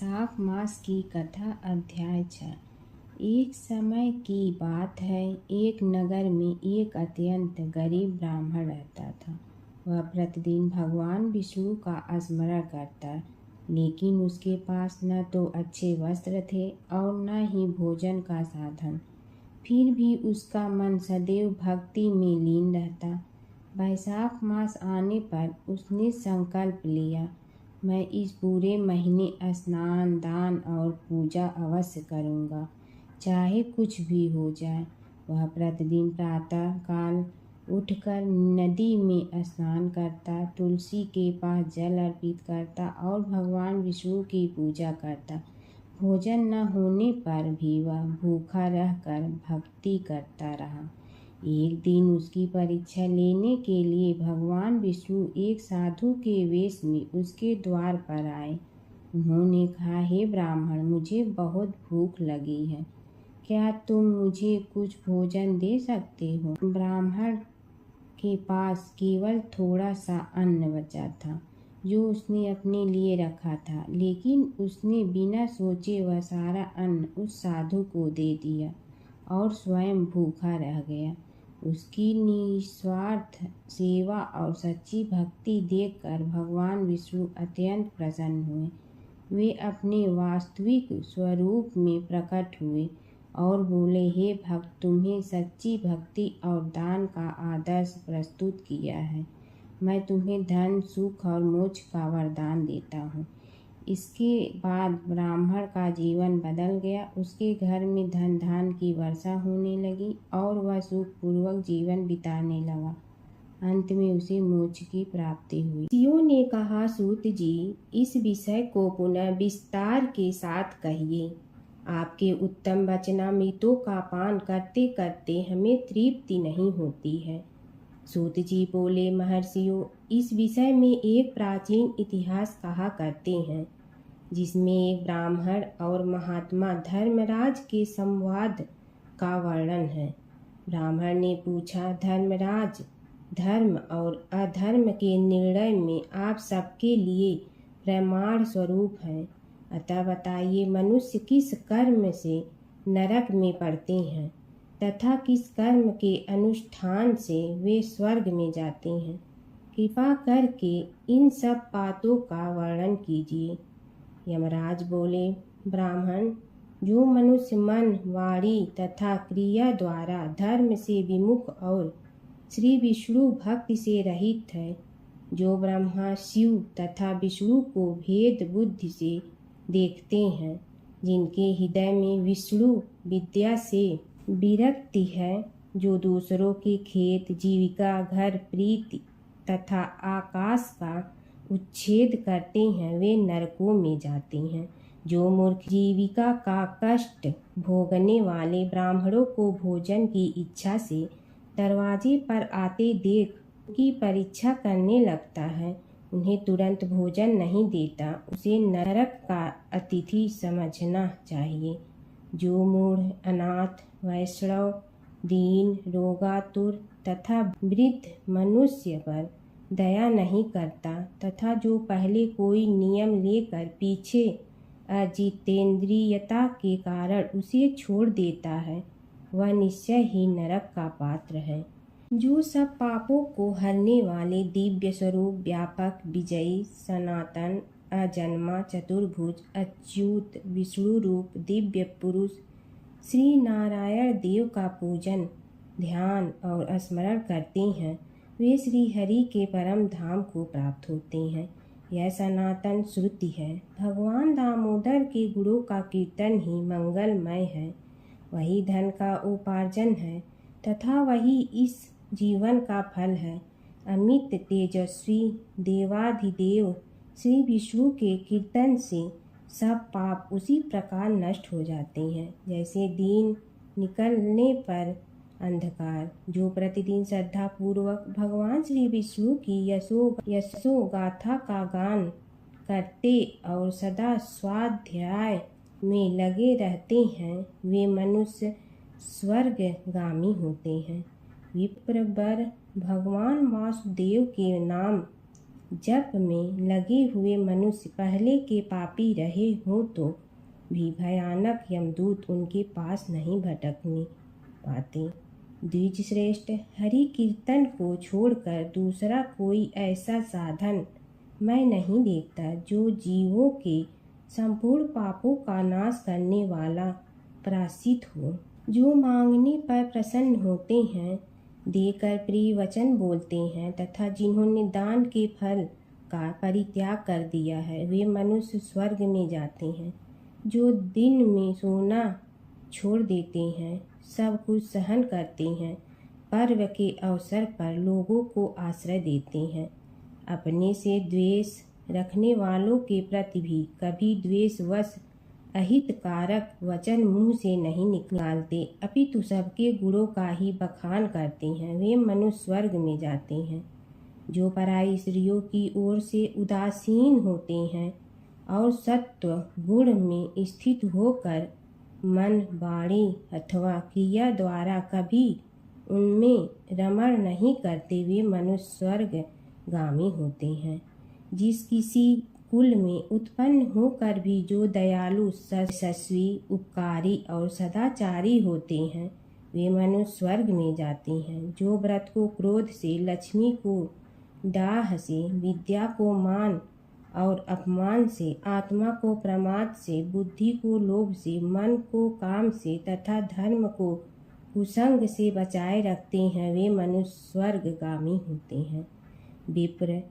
वैशाख मास की कथा अध्याय 6। एक समय की बात है, एक नगर में एक अत्यंत गरीब ब्राह्मण रहता था। वह प्रतिदिन भगवान विष्णु का स्मरण करता, लेकिन उसके पास न तो अच्छे वस्त्र थे और न ही भोजन का साधन। फिर भी उसका मन सदैव भक्ति में लीन रहता। वैशाख मास आने पर उसने संकल्प लिया, मैं इस पूरे महीने स्नान, दान और पूजा अवश्य करूँगा, चाहे कुछ भी हो जाए। वह प्रतिदिन प्रातः काल उठकर नदी में स्नान करता, तुलसी के पास जल अर्पित करता और भगवान विष्णु की पूजा करता। भोजन न होने पर भी वह भूखा रहकर भक्ति करता रहा। एक दिन उसकी परीक्षा लेने के लिए भगवान विष्णु एक साधु के वेश में उसके द्वार पर आए। उन्होंने कहा, हे ब्राह्मण, मुझे बहुत भूख लगी है, क्या तुम मुझे कुछ भोजन दे सकते हो? ब्राह्मण के पास केवल थोड़ा सा अन्न बचा था जो उसने अपने लिए रखा था, लेकिन उसने बिना सोचे वह सारा अन्न उस साधु को दे दिया और स्वयं भूखा रह गया। उसकी निस्वार्थ सेवा और सच्ची भक्ति देखकर भगवान विष्णु अत्यंत प्रसन्न हुए। वे अपने वास्तविक स्वरूप में प्रकट हुए और बोले, हे भक्त, तुम्हें सच्ची भक्ति और दान का आदर्श प्रस्तुत किया है। मैं तुम्हें धन, सुख और मोक्ष का वरदान देता हूँ। इसके बाद ब्राह्मण का जीवन बदल गया। उसके घर में धन धान की वर्षा होने लगी और वह सुखपूर्वक जीवन बिताने लगा। अंत में उसे मोक्ष की प्राप्ति हुई। ऋषियों ने कहा, सूत जी, इस विषय को पुनः विस्तार के साथ कहिए। आपके उत्तम वचनामृतों का पान करते करते हमें तृप्ति नहीं होती है। सूत जी बोले, महर्षियों, इस विषय में एक प्राचीन इतिहास कहा करते हैं, जिसमें एक ब्राह्मण और महात्मा धर्मराज के संवाद का वर्णन है। ब्राह्मण ने पूछा, धर्मराज, धर्म और अधर्म के निर्णय में आप सबके लिए प्रमाण स्वरूप हैं, अतः बताइए, मनुष्य किस कर्म से नरक में पड़ते हैं तथा किस कर्म के अनुष्ठान से वे स्वर्ग में जाते हैं। कृपा करके इन सब बातों का वर्णन कीजिए। यमराज बोले, ब्राह्मण, जो मनुष्य मन, वाणी तथा क्रिया द्वारा धर्म से विमुख और श्री विष्णु भक्ति से रहित है, जो ब्रह्मा, शिव तथा विष्णु को भेद बुद्धि से देखते हैं, जिनके हृदय में विष्णु विद्या से विरक्ति है, जो दूसरों के खेत, जीविका, घर, प्रीति तथा आकाश का उच्छेद करते हैं, वे नरकों में जाते हैं। जो मूर्ख जीविका का कष्ट भोगने वाले ब्राह्मणों को भोजन की इच्छा से दरवाजे पर आते देख उनकी परीक्षा करने लगता है, उन्हें तुरंत भोजन नहीं देता, उसे नरक का अतिथि समझना चाहिए। जो मूढ़, अनाथ, वैष्णव, दीन, रोगातुर तथा वृद्ध मनुष्य पर दया नहीं करता तथा जो पहले कोई नियम लेकर पीछे अजितेंद्रियता के कारण उसे छोड़ देता है, वह निश्चय ही नरक का पात्र है। जो सब पापों को हरने वाले दिव्य स्वरूप, व्यापक, विजयी, सनातन, अजन्मा, चतुर्भुज, अच्युत, विष्णु रूप दिव्य पुरुष श्री नारायण देव का पूजन, ध्यान और स्मरण करते हैं, वे श्री हरि के परम धाम को प्राप्त होते हैं। यह सनातन श्रुति है। भगवान दामोदर के गुणों का कीर्तन ही मंगलमय है। वही धन का उपार्जन है तथा वही इस जीवन का फल है। अमित तेजस्वी देवाधिदेव श्री विष्णु के कीर्तन से सब पाप उसी प्रकार नष्ट हो जाते हैं, जैसे दिन निकलने पर अंधकार। जो प्रतिदिन श्रद्धा पूर्वक भगवान श्री विष्णु की यशो गाथा का गान करते और सदा स्वाध्याय में लगे रहते हैं, वे मनुष्य स्वर्गगामी होते हैं। विप्रवर भगवान वासुदेव के नाम जप में लगे हुए मनुष्य पहले के पापी रहे हों तो भी भयानक यमदूत उनके पास नहीं भटकने पाते। द्विज श्रेष्ठ, हरि कीर्तन को छोड़कर दूसरा कोई ऐसा साधन मैं नहीं देखता जो जीवों के संपूर्ण पापों का नाश करने वाला प्रायश्चित हो। जो मांगने पर प्रसन्न होते हैं, देकर प्रिय वचन बोलते हैं तथा जिन्होंने दान के फल का परित्याग कर दिया है, वे मनुष्य स्वर्ग में जाते हैं। जो दिन में सोना छोड़ देते हैं, सब कुछ सहन करते हैं, पर्व के अवसर पर लोगों को आश्रय देते हैं, अपने से द्वेष रखने वालों के प्रति भी कभी द्वेषवश अहितकारक वचन मुंह से नहीं निकालते, अपितु सबके गुणों का ही बखान करते हैं, वे मनुष्य स्वर्ग में जाते हैं। जो पराई स्त्रियों की ओर से उदासीन होते हैं और सत्व गुण में स्थित होकर मन, वाणी अथवा क्रिया द्वारा कभी उनमें रमण नहीं करते, वे मनुष्य स्वर्गगामी होते हैं। जिस किसी कुल में उत्पन्न होकर भी जो दयालु, यशस्वी, उपकारी और सदाचारी होते हैं, वे मनुष्य स्वर्ग में जाते हैं। जो व्रत को क्रोध से, लक्ष्मी को दाह से, विद्या को मान और अपमान से, आत्मा को प्रमाद से, बुद्धि को लोभ से, मन को काम से तथा धर्म को कुसंग से बचाए रखते हैं, वे मनुष्य स्वर्गगामी होते हैं। विप्र,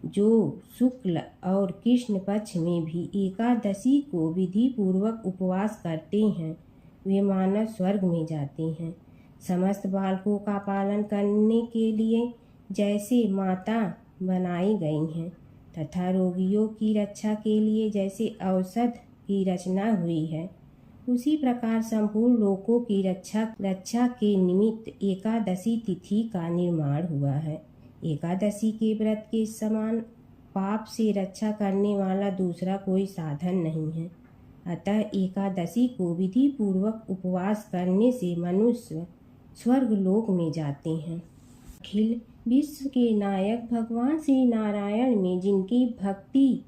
जो शुक्ल और कृष्ण पक्ष में भी एकादशी को विधि पूर्वक उपवास करते हैं, वे मानव स्वर्ग में जाते हैं। समस्त बालकों का पालन करने के लिए जैसे माता बनाई गई हैं तथा रोगियों की रक्षा के लिए जैसे औषध की रचना हुई है, उसी प्रकार संपूर्ण लोकों की रक्षा के निमित्त एकादशी तिथि का निर्माण हुआ है। एकादशी के व्रत के समान पाप से रक्षा करने वाला दूसरा कोई साधन नहीं है। अतः एकादशी को विधि पूर्वक उपवास करने से मनुष्य स्वर्ग लोक में जाते हैं। अखिल विश्व के नायक भगवान श्री नारायण में जिनकी भक्ति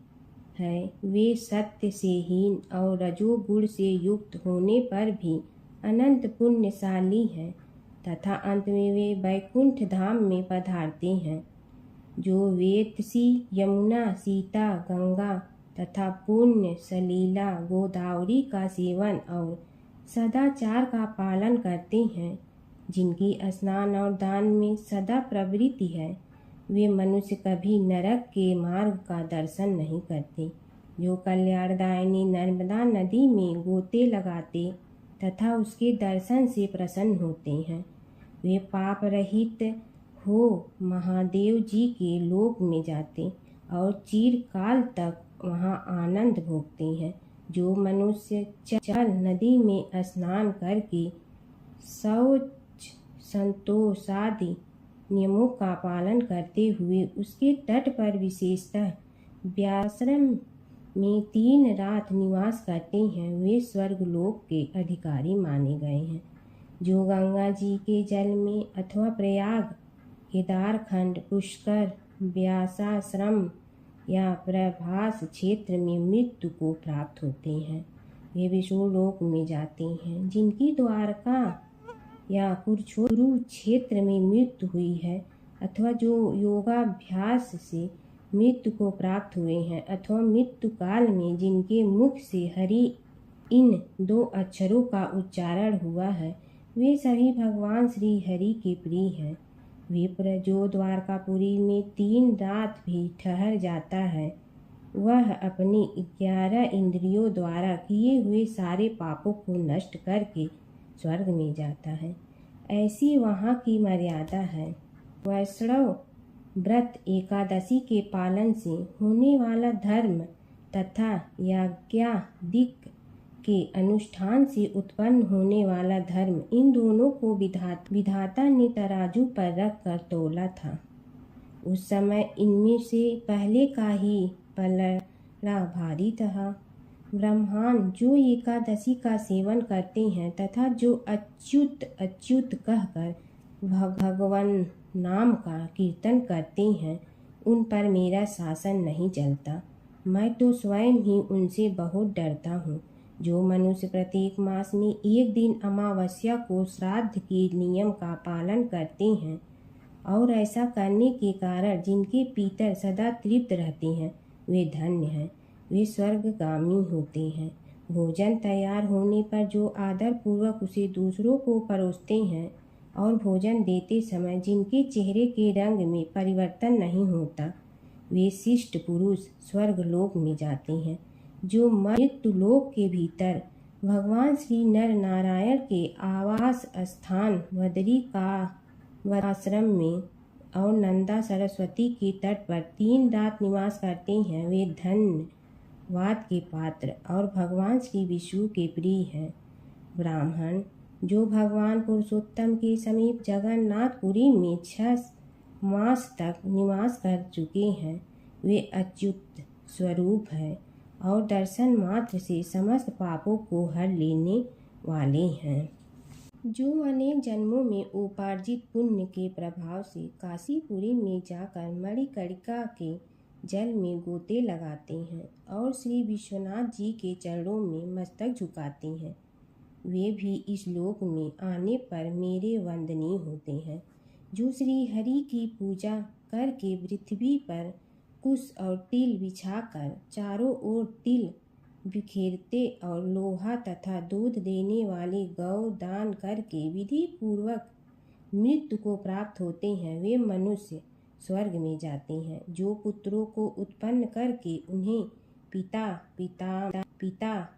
है, वे सत्य से हीन और रजोगुण से युक्त होने पर भी अनंत पुण्यशाली हैं तथा अंत में वे वैकुंठ धाम में पधारते हैं। जो वेतसी, यमुना, सीता, गंगा तथा पुण्य सलीला गोदावरी का सेवन और सदाचार का पालन करते हैं, जिनकी स्नान और दान में सदा प्रवृत्ति है, वे मनुष्य कभी नरक के मार्ग का दर्शन नहीं करते। जो कल्याणदायिनी नर्मदा नदी में गोते लगाते तथा उसके दर्शन से प्रसन्न होते हैं, वे पाप रहित हो महादेव जी के लोक में जाते और चिरकाल तक वहाँ आनंद भोगते हैं। जो मनुष्य चल नदी में स्नान करके शौच, संतोष आदि नियमों का पालन करते हुए उसके तट पर विशेषतः व्याश्रम में 3 रात निवास करते हैं, वे स्वर्गलोक के अधिकारी माने गए हैं। जो गंगा जी के जल में अथवा प्रयाग, केदारखंड, पुष्कर, व्यासाश्रम या प्रभास क्षेत्र में मृत्यु को प्राप्त होते हैं, वे विष्णु लोक में जाते हैं। जिनकी द्वारका या कुरुक्षेत्र में मृत्यु हुई है अथवा जो योगाभ्यास से मृत्यु को प्राप्त हुए हैं अथवा मृत्यु काल में जिनके मुख से हरि इन 2 अक्षरों का उच्चारण हुआ है, वे सभी भगवान श्री हरि के प्रिय हैं। विप्र, जो द्वारकापुरी में 3 रात भी ठहर जाता है, वह अपनी 11 इंद्रियों द्वारा किए हुए सारे पापों को नष्ट करके स्वर्ग में जाता है। ऐसी वहाँ की मर्यादा है। वैष्णव व्रत एकादशी के पालन से होने वाला धर्म तथा यज्ञादिक के अनुष्ठान से उत्पन्न होने वाला धर्म, इन दोनों को विधाता ने तराजू पर रख कर तोला था। उस समय इनमें से पहले का ही पलड़ा भारी था। ब्राह्मण जो एकादशी का सेवन करते हैं तथा जो अच्युत अच्युत कहकर भगवान नाम का कीर्तन करते हैं, उन पर मेरा शासन नहीं चलता। मैं तो स्वयं ही उनसे बहुत डरता हूँ। जो मनुष्य प्रत्येक मास में एक दिन अमावस्या को श्राद्ध के नियम का पालन करते हैं और ऐसा करने के कारण जिनके पितर सदा तृप्त रहते हैं, वे धन्य हैं, वे स्वर्गगामी होते हैं। भोजन तैयार होने पर जो आदर पूर्वक उसे दूसरों को परोसते हैं और भोजन देते समय जिनके चेहरे के रंग में परिवर्तन नहीं होता, वे शिष्ट पुरुष स्वर्गलोक में जाते हैं। जो मृत्यु लोक के भीतर भगवान श्री नर नारायण के आवास स्थान बदरिकाश्रम में और नंदा सरस्वती के तट पर 3 रात निवास करते हैं, वे धन्यवाद के पात्र और भगवान श्री विष्णु के प्रिय हैं। ब्राह्मण जो भगवान पुरुषोत्तम के समीप जगन्नाथपुरी में 6 मास तक निवास कर चुके हैं, वे अच्युत स्वरूप हैं और दर्शन मात्र से समस्त पापों को हर लेने वाले हैं। जो अनेक जन्मों में उपार्जित पुण्य के प्रभाव से काशीपुरी में जाकर मणिकर्णिका के जल में गोते लगाते हैं और श्री विश्वनाथ जी के चरणों में मस्तक झुकाते हैं, वे भी इस लोक में आने पर मेरे वंदनीय होते हैं। जो श्री हरि की पूजा करके पृथ्वी पर कुश और तिल बिछाकर चारों ओर तिल बिखेरते और लोहा तथा दूध देने वाले गौ दान करके विधि पूर्वक मृत्यु को प्राप्त होते हैं, वे मनुष्य स्वर्ग में जाते हैं। जो पुत्रों को उत्पन्न करके उन्हें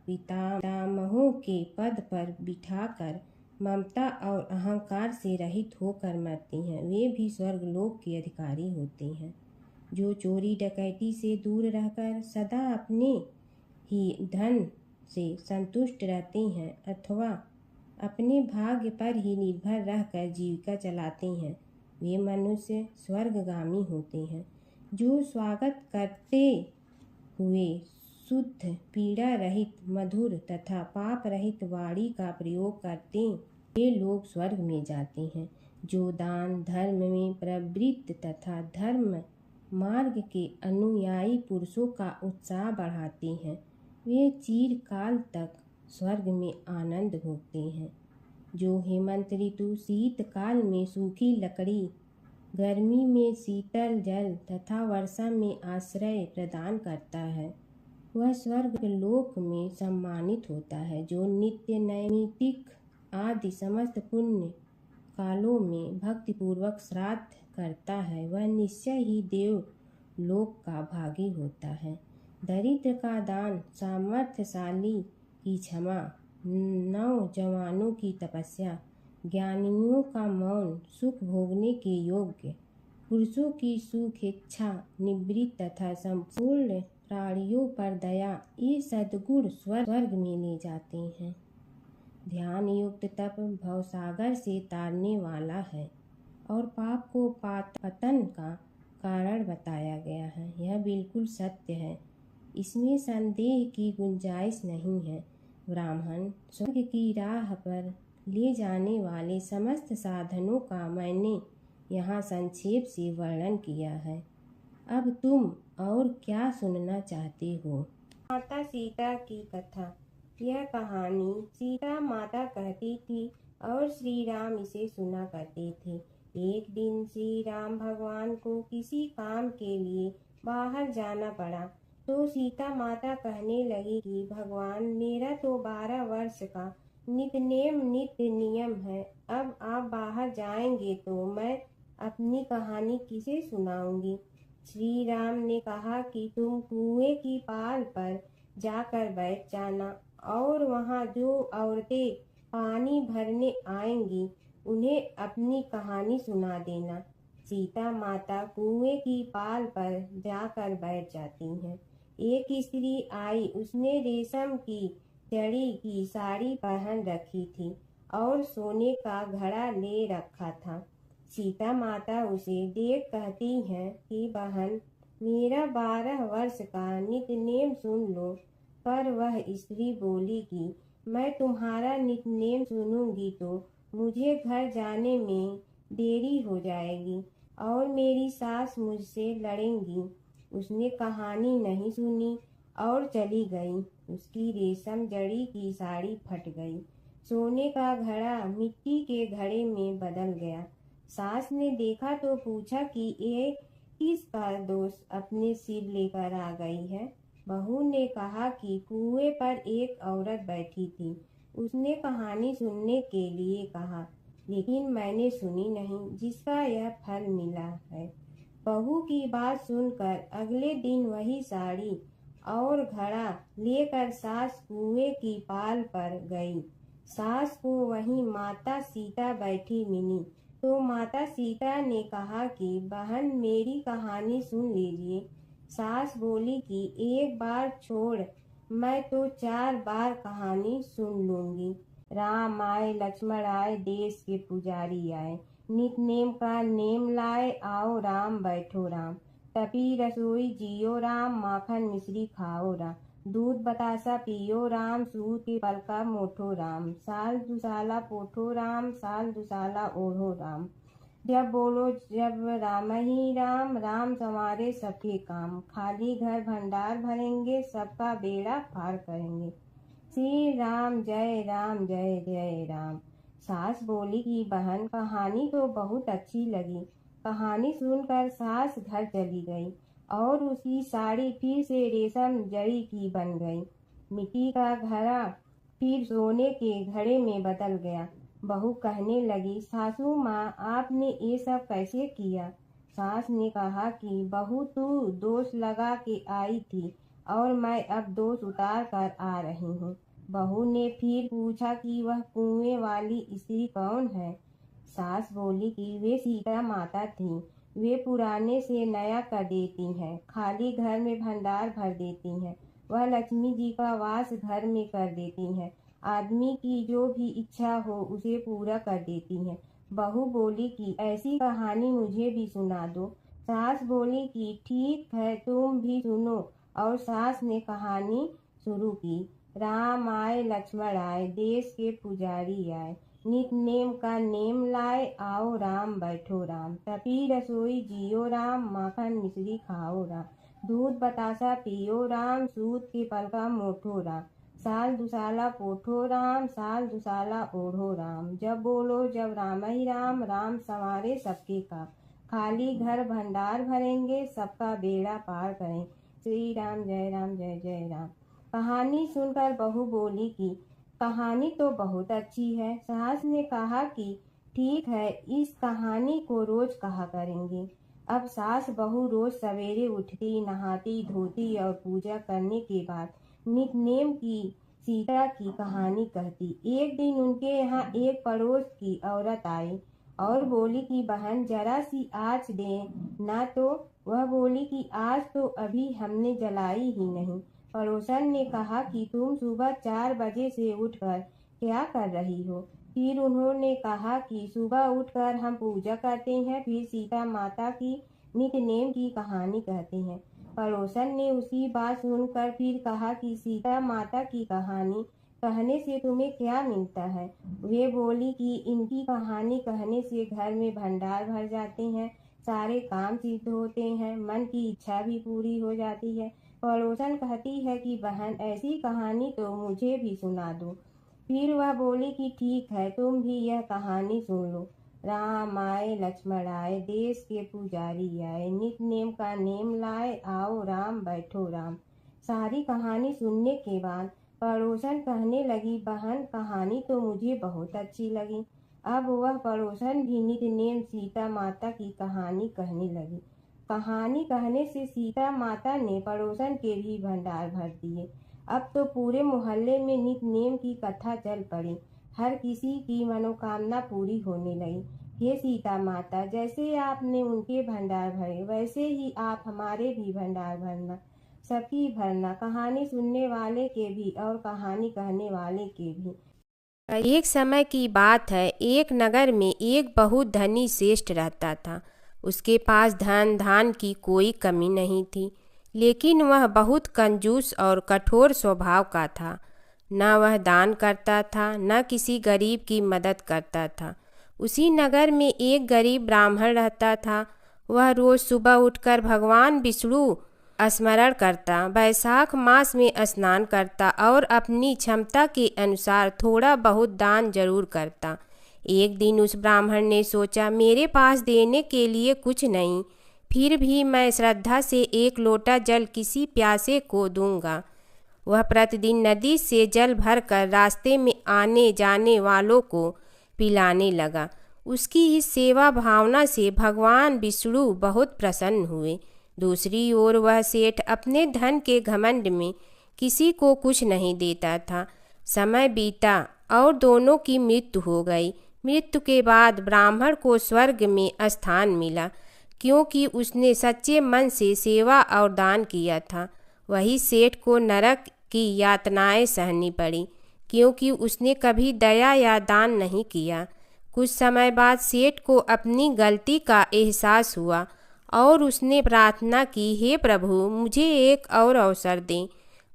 पितामहों के पद पर बिठाकर ममता और अहंकार से रहित होकर मरते हैं, वे भी स्वर्गलोक के अधिकारी होते हैं। जो चोरी डकैती से दूर रहकर सदा अपने ही धन से संतुष्ट रहते हैं अथवा अपने भाग्य पर ही निर्भर रहकर जीविका चलाते हैं, वे मनुष्य स्वर्गगामी होते हैं। जो स्वागत करते हुए शुद्ध पीड़ा रहित मधुर तथा पाप रहित वाणी का प्रयोग करते, वे लोग स्वर्ग में जाते हैं। जो दान धर्म में प्रवृत्त तथा धर्म मार्ग के अनुयायी पुरुषों का उत्साह बढ़ाते हैं, वे चिरकाल तक स्वर्ग में आनंद भोगते हैं। जो हेमंत ऋतु शीतकाल में सूखी लकड़ी, गर्मी में शीतल जल तथा वर्षा में आश्रय प्रदान करता है, वह स्वर्ग लोक में सम्मानित होता है। जो नित्य नैमित्तिक आदि समस्त पुण्य कालों में भक्तिपूर्वक श्राद्ध करता है, वह निश्चय ही देव लोक का भागी होता है। दरिद्र का दान, सामर्थ्यशाली की क्षमा, नौजवानों की तपस्या, ज्ञानियों का मौन, सुख भोगने के योग्य, पुरुषों की सुखेच्छा निवृत्त तथा संपूर्ण प्राणियों पर दया, ये सद्गुण स्वर्ग में ले जाते हैं। ध्यान युक्त तप भवसागर से तारने वाला है और पाप को पतन का कारण बताया गया है। यह बिल्कुल सत्य है, इसमें संदेह की गुंजाइश नहीं है। ब्राह्मण स्वर्ग की राह पर ले जाने वाले समस्त साधनों का मैंने यहाँ संक्षेप से वर्णन किया है। अब तुम और क्या सुनना चाहते हो? माता सीता की कथा। यह कहानी सीता माता कहती थी और श्री राम इसे सुना करते थे। एक दिन श्री राम भगवान को किसी काम के लिए बाहर जाना पड़ा, तो सीता माता कहने लगी कि भगवान, मेरा तो 12 वर्ष का नित्य नियम है। अब आप बाहर जाएंगे तो मैं अपनी कहानी किसे सुनाऊंगी? श्री राम ने कहा कि तुम कुएं की पाल पर जाकर बैठ जाना और वहां जो औरतें पानी भरने आएंगी उन्हें अपनी कहानी सुना देना। सीता माता कुएं की पाल पर जाकर बैठ जाती हैं। एक स्त्री आई, उसने रेशम की जड़ी की साड़ी पहन रखी थी और सोने का घड़ा ले रखा था। सीता माता उसे देख कहती हैं कि बहन, मेरा 12 वर्ष का नित्य नेम सुन लो। पर वह स्त्री बोली कि मैं तुम्हारा नित्य नेम सुनूंगी तो मुझे घर जाने में देरी हो जाएगी और मेरी सास मुझसे लड़ेंगी। उसने कहानी नहीं सुनी और चली गई। उसकी रेशम जड़ी की साड़ी फट गई। सोने का घड़ा मिट्टी के घड़े में बदल गया। सास ने देखा तो पूछा कि ये किसका दोष अपने सिर लेकर आ गई है। बहू ने कहा कि कुएं पर एक औरत बैठी थी। उसने कहानी सुनने के लिए कहा, लेकिन मैंने सुनी नहीं, जिसका यह फल मिला है। बहू की बात सुनकर अगले दिन वही साड़ी और घड़ा लेकर सास कुएं की पाल पर गई। सास को वहीं माता सीता बैठी मिली तो माता सीता ने कहा कि बहन, मेरी कहानी सुन लीजिए। सास बोली कि एक बार छोड़, मैं तो 4 बार कहानी सुन लूंगी। राम आए लक्ष्मण आए, देश के पुजारी आए, नित नेम का नेम लाए, आओ राम बैठो राम। तपी रसोई जियो राम, माखन मिश्री खाओ राम। दूध बतासा पियो राम, सूत के पल का मोठो राम। साल दुसाला पोठो राम, साल दुसाला ओढ़ो राम। जब बोलो जब राम ही राम, राम संवारे सबके काम। खाली घर भंडार भरेंगे, सबका बेड़ा पार करेंगे। श्री राम जय जय राम। सास बोली कि बहन, कहानी तो बहुत अच्छी लगी। कहानी सुनकर सास घर चली गई और उसकी साड़ी फिर से रेशम जड़ी की बन गई। मिट्टी का घड़ा फिर सोने के घड़े में बदल गया। बहू कहने लगी, सासू माँ, आपने ये सब कैसे किया? सास ने कहा कि बहू, तू दोष लगा के आई थी और मैं अब दोष उतार कर आ रही हूँ। बहू ने फिर पूछा कि वह कुएं वाली स्त्री कौन है? सास बोली कि वे सीता माता थी। वे पुराने से नया कर देती हैं, खाली घर में भंडार भर देती हैं। वह लक्ष्मी जी का वास घर में कर देती हैं। आदमी की जो भी इच्छा हो उसे पूरा कर देती हैं। बहू बोली कि ऐसी कहानी मुझे भी सुना दो। सास बोली कि ठीक है, तुम भी सुनो। और सास ने कहानी शुरू की। राम आए लक्ष्मण आए, देश के पुजारी आए, नित नेम का नेम लाए, आओ राम बैठो राम। तपी रसोई जियो राम, माखन मिश्री खाओ राम। दूध बतासा पियो राम, सूत के पल का मोठो राम। साल दुसाला पोठो राम, साल दुसाला ओढ़ो राम। जब बोलो जब राम ही राम, राम संवारे सबके काम। खाली घर भंडार भरेंगे, सबका बेड़ा पार करें। श्री राम जय जय राम। कहानी सुनकर बहू बोली कि कहानी तो बहुत अच्छी है। सास ने कहा कि ठीक है, इस कहानी को रोज कहा करेंगे। अब सास बहू रोज सवेरे उठती, नहाती धोती और पूजा करने के बाद नित नेम की सीता की कहानी कहती। एक दिन उनके यहाँ एक पड़ोस की औरत आई और बोली कि बहन, जरा सी आँच दे ना। तो वह बोली कि आज तो अभी हमने जलाई ही नहीं। पड़ोसन ने कहा कि तुम सुबह 4 बजे से उठकर क्या कर रही हो? फिर उन्होंने कहा कि सुबह उठकर हम पूजा करते हैं, फिर सीता माता की नित नेम की कहानी कहते हैं। पड़ोसन ने उसकी बात सुनकर फिर कहा कि सीता माता की कहानी कहने से तुम्हें क्या मिलता है? वे बोली कि इनकी कहानी कहने से घर में भंडार भर जाते हैं, सारे काम सिद्ध होते हैं, मन की इच्छा भी पूरी हो जाती है। पड़ोसन कहती है कि बहन, ऐसी कहानी तो मुझे भी सुना दो। फिर वह बोली कि ठीक है, तुम भी यह कहानी सुन लो। राम आए लक्ष्मण आए, देश के पुजारी आए, नित नेम का नेम लाए, आओ राम बैठो राम। सारी कहानी सुनने के बाद पड़ोसन कहने लगी, बहन, कहानी तो मुझे बहुत अच्छी लगी। अब वह पड़ोसन भी नित नेम सीता माता की कहानी कहने लगी। कहानी कहने से सीता माता ने पड़ोसन के भी भंडार भर दिए। अब तो पूरे मोहल्ले में नित नेम की कथा चल पड़ी। हर किसी की मनोकामना पूरी होने लगी। हे सीता माता, जैसे आपने उनके भंडार भरे, वैसे ही आप हमारे भी भंडार भरना, सबकी भरना, कहानी सुनने वाले के भी और कहानी कहने वाले के भी। एक समय की बात है, एक नगर में एक बहुत धनी श्रेष्ठ रहता था। उसके पास धन धान की कोई कमी नहीं थी, लेकिन वह बहुत कंजूस और कठोर स्वभाव का था। न वह दान करता था, न किसी गरीब की मदद करता था। उसी नगर में एक गरीब ब्राह्मण रहता था। वह रोज सुबह उठकर भगवान विष्णु स्मरण करता, वैशाख मास में स्नान करता और अपनी क्षमता के अनुसार थोड़ा बहुत दान जरूर करता। एक दिन उस ब्राह्मण ने सोचा, मेरे पास देने के लिए कुछ नहीं, फिर भी मैं श्रद्धा से एक लोटा जल किसी प्यासे को दूंगा। वह प्रतिदिन नदी से जल भरकर रास्ते में आने जाने वालों को पिलाने लगा। उसकी इस सेवा भावना से भगवान विष्णु बहुत प्रसन्न हुए। दूसरी ओर वह सेठ अपने धन के घमंड में किसी को कुछ नहीं देता था। समय बीता और दोनों की मृत्यु हो गई। मृत्यु के बाद ब्राह्मण को स्वर्ग में स्थान मिला, क्योंकि उसने सच्चे मन से सेवा और दान किया था। वही सेठ को नरक की यातनाएं सहनी पड़ी, क्योंकि उसने कभी दया या दान नहीं किया। कुछ समय बाद सेठ को अपनी गलती का एहसास हुआ और उसने प्रार्थना की, हे प्रभु, मुझे एक और अवसर दें।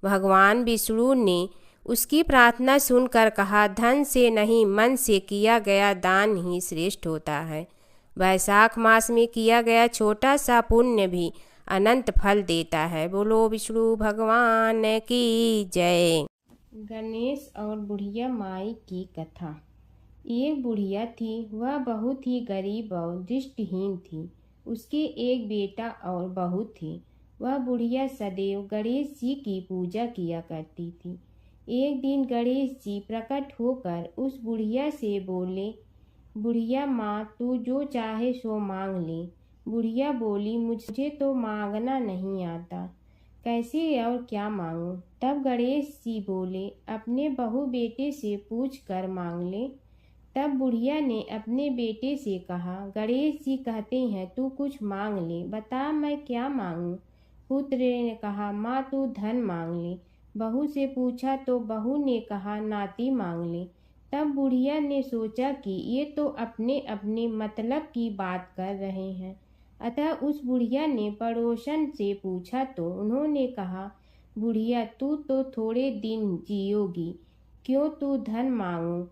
भगवान विष्णु ने उसकी प्रार्थना सुनकर कहा, धन से नहीं, मन से किया गया दान ही श्रेष्ठ होता है। वैशाख मास में किया गया छोटा सा पुण्य भी अनंत फल देता है। बोलो विष्णु भगवान की जय। गणेश और बुढ़िया माई की कथा। एक बुढ़िया थी, वह बहुत ही गरीब और दृष्टिहीन थी। उसके एक बेटा और बहू थी। वह बुढ़िया सदैव गणेश जी की पूजा किया करती थी। एक दिन गणेश जी प्रकट होकर उस बुढ़िया से बोले, बुढ़िया माँ, तू जो चाहे सो मांग ले। बुढ़िया बोली, मुझे तो मांगना नहीं आता, कैसे और क्या मांगूं? तब गणेश जी बोले, अपने बहू बेटे से पूछ कर मांग ले। तब बुढ़िया ने अपने बेटे से कहा, गणेश जी कहते हैं तू कुछ मांग ले, बता मैं क्या मांगूं? पुत्र ने कहा, माँ तू धन मांग ले। बहू से पूछा तो बहू ने कहा, नाती मांग ले। तब बुढ़िया ने सोचा कि ये तो अपने अपने मतलब की बात कर रहे हैं। अतः उस बुढ़िया ने पड़ोसन से पूछा तो उन्होंने कहा, बुढ़िया तू तो थोड़े दिन जियोगी, क्यों तू धन मांगो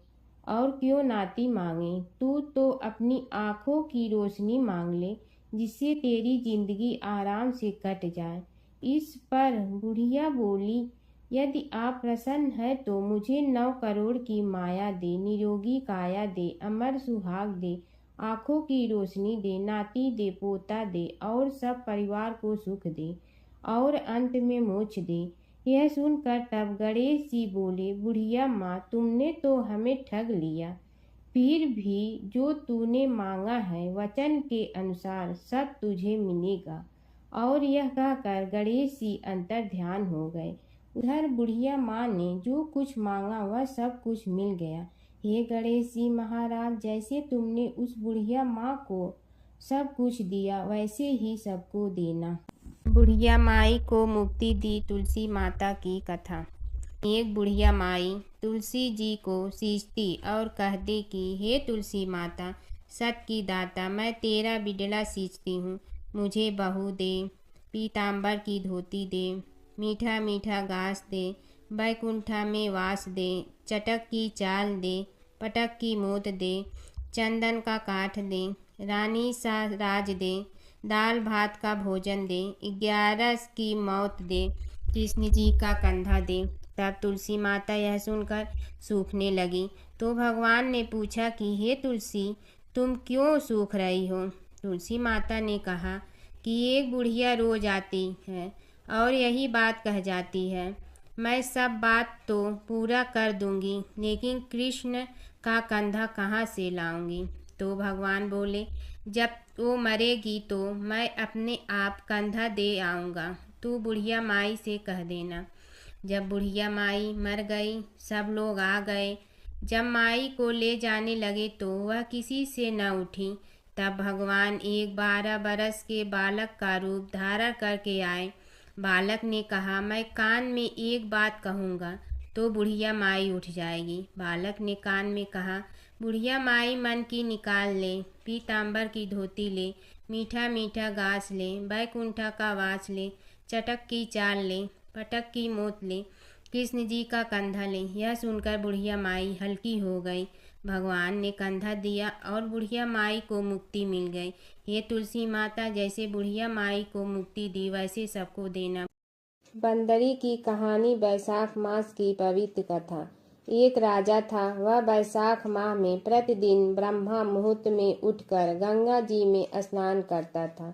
और क्यों नाती मांगे? तू तो अपनी आँखों की रोशनी मांग ले, जिससे तेरी जिंदगी आराम से कट जाए। इस पर बुढ़िया बोली, यदि आप प्रसन्न है तो मुझे 9 करोड़ की माया दे, निरोगी काया दे, अमर सुहाग दे, आँखों की रोशनी दे, नाती दे, पोता दे और सब परिवार को सुख दे और अंत में मोक्ष दे। यह सुनकर तब गणेश जी बोले, बुढ़िया माँ, तुमने तो हमें ठग लिया, फिर भी जो तूने मांगा है वचन के अनुसार सब तुझे मिलेगा। और यह कहकर गणेश जी अंतर ध्यान हो गए। उधर बुढ़िया माँ ने जो कुछ मांगा वह सब कुछ मिल गया। हे गणेश जी महाराज, जैसे तुमने उस बुढ़िया माँ को सब कुछ दिया वैसे ही सबको देना। बुढ़िया माई को मुक्ति दी तुलसी माता की कथा। एक बुढ़िया माई तुलसी जी को सींचती और कहती कि हे तुलसी माता, सत की दाता, मैं तेरा बिडला सींचती हूँ, मुझे बहू दे, पीताम्बर की धोती दे, मीठा मीठा घास दे, बैकुंठा में वास दे, चटक की चाल दे, पटक की मोत दे, चंदन का काठ दे, रानी सा राज दे, दाल भात का भोजन दे, 11 की मौत दे, कृष्ण जी का कंधा दे। तब तुलसी माता यह सुनकर सूखने लगी। तो भगवान ने पूछा कि हे तुलसी, तुम क्यों सूख रही हो? तुलसी माता ने कहा कि एक बुढ़िया रोज आती है और यही बात कह जाती है, मैं सब बात तो पूरा कर दूंगी, लेकिन कृष्ण का कंधा कहाँ से लाऊंगी? तो भगवान बोले, जब वो मरेगी तो मैं अपने आप कंधा दे आऊँगा, तू बुढ़िया माई से कह देना। जब बुढ़िया माई मर गई, सब लोग आ गए। जब माई को ले जाने लगे तो वह किसी से न उठी। तब भगवान एक 12 बरस के बालक का रूप धारण करके आए। बालक ने कहा, मैं कान में एक बात कहूँगा तो बुढ़िया माई उठ जाएगी। बालक ने कान में कहा, बुढ़िया माई मन की निकाल ले, पीताम्बर की धोती ले, मीठा मीठा घास ले, बैकुंठा का वास ले, चटक की चाल ले, पटक की मोत ले, कृष्ण जी का कंधा लें। यह सुनकर बुढ़िया माई हल्की हो गई। भगवान ने कंधा दिया और बुढ़िया माई को मुक्ति मिल गई। हे तुलसी माता, जैसे बुढ़िया माई को मुक्ति दी वैसे सबको देना। बंदरी की कहानी। बैसाख मास की पवित्र कथा। एक राजा था। वह बैसाख माह में प्रतिदिन ब्रह्मा मुहूर्त में उठकर गंगा जी में स्नान करता था।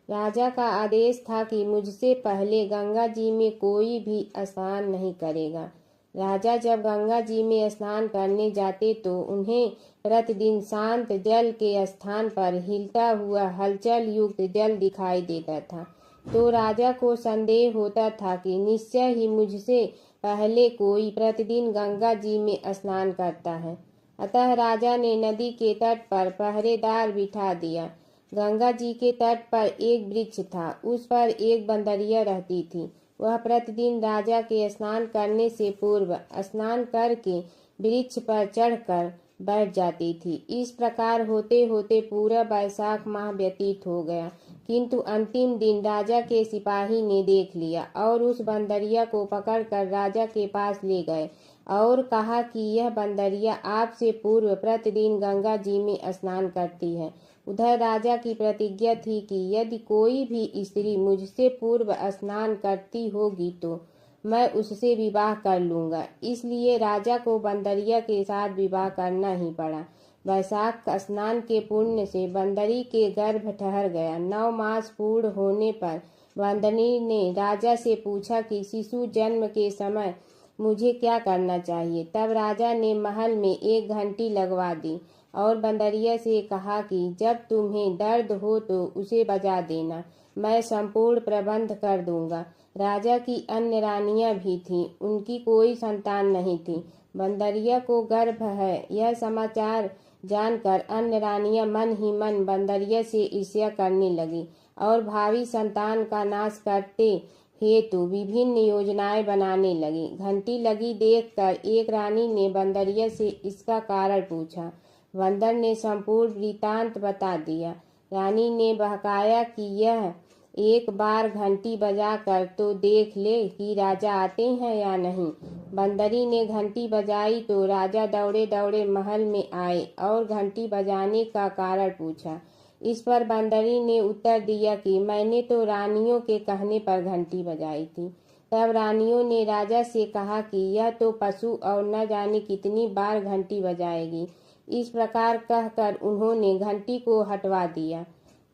राजा का आदेश था कि मुझसे पहले गंगा जी में कोई भी स्नान नहीं करेगा। राजा जब गंगा जी में स्नान करने जाते तो उन्हें प्रतिदिन शांत जल के स्थान पर हिलता हुआ हलचल युक्त जल दिखाई देता था। तो राजा को संदेह होता था कि निश्चय ही मुझसे पहले कोई प्रतिदिन गंगा जी में स्नान करता है। अतः राजा ने नदी के तट पर पहरेदार बिठा दिया। गंगा जी के तट पर एक वृक्ष था। उस पर एक बंदरिया रहती थी। वह प्रतिदिन राजा के स्नान करने से पूर्व स्नान करके वृक्ष पर चढ़कर बैठ जाती थी। इस प्रकार होते होते पूरा बैसाख माह व्यतीत हो गया, किंतु अंतिम दिन राजा के सिपाही ने देख लिया और उस बंदरिया को पकड़कर राजा के पास ले गए और कहा कि यह बंदरिया आपसे पूर्व प्रतिदिन गंगा जी में स्नान करती है। उधर राजा की प्रतिज्ञा थी कि यदि कोई भी स्त्री मुझसे पूर्व स्नान करती होगी तो मैं उससे विवाह कर लूंगा। इसलिए राजा को बंदरिया के साथ विवाह करना ही पड़ा। वैशाख स्नान के पुण्य से बंदरी के गर्भ ठहर गया। 9 मास पूर्ण होने पर बंदरी ने राजा से पूछा कि शिशु जन्म के समय मुझे क्या करना चाहिए। तब राजा ने महल में एक घंटी लगवा दी और बंदरिया से कहा कि जब तुम्हें दर्द हो तो उसे बजा देना, मैं संपूर्ण प्रबंध कर दूंगा। राजा की अन्य रानियां भी थीं, उनकी कोई संतान नहीं थी। बंदरिया को गर्भ है यह समाचार जानकर अन्य रानियां मन ही मन बंदरिया से ईर्ष्या करने लगी और भावी संतान का नाश करते हेतु विभिन्न योजनाएं बनाने लगी। घंटी लगी देखकर एक रानी ने बंदरिया से इसका कारण पूछा। बंदर ने संपूर्ण वृतांत बता दिया। रानी ने बहकाया कि यह एक बार घंटी बजाकर तो देख ले कि राजा आते हैं या नहीं। बंदरी ने घंटी बजाई तो राजा दौड़े दौड़े महल में आए और घंटी बजाने का कारण पूछा। इस पर बंदरी ने उत्तर दिया कि मैंने तो रानियों के कहने पर घंटी बजाई थी। तब रानियों ने राजा से कहा कि यह तो पशु और न जाने कितनी बार घंटी बजाएगी। इस प्रकार कहकर उन्होंने घंटी को हटवा दिया।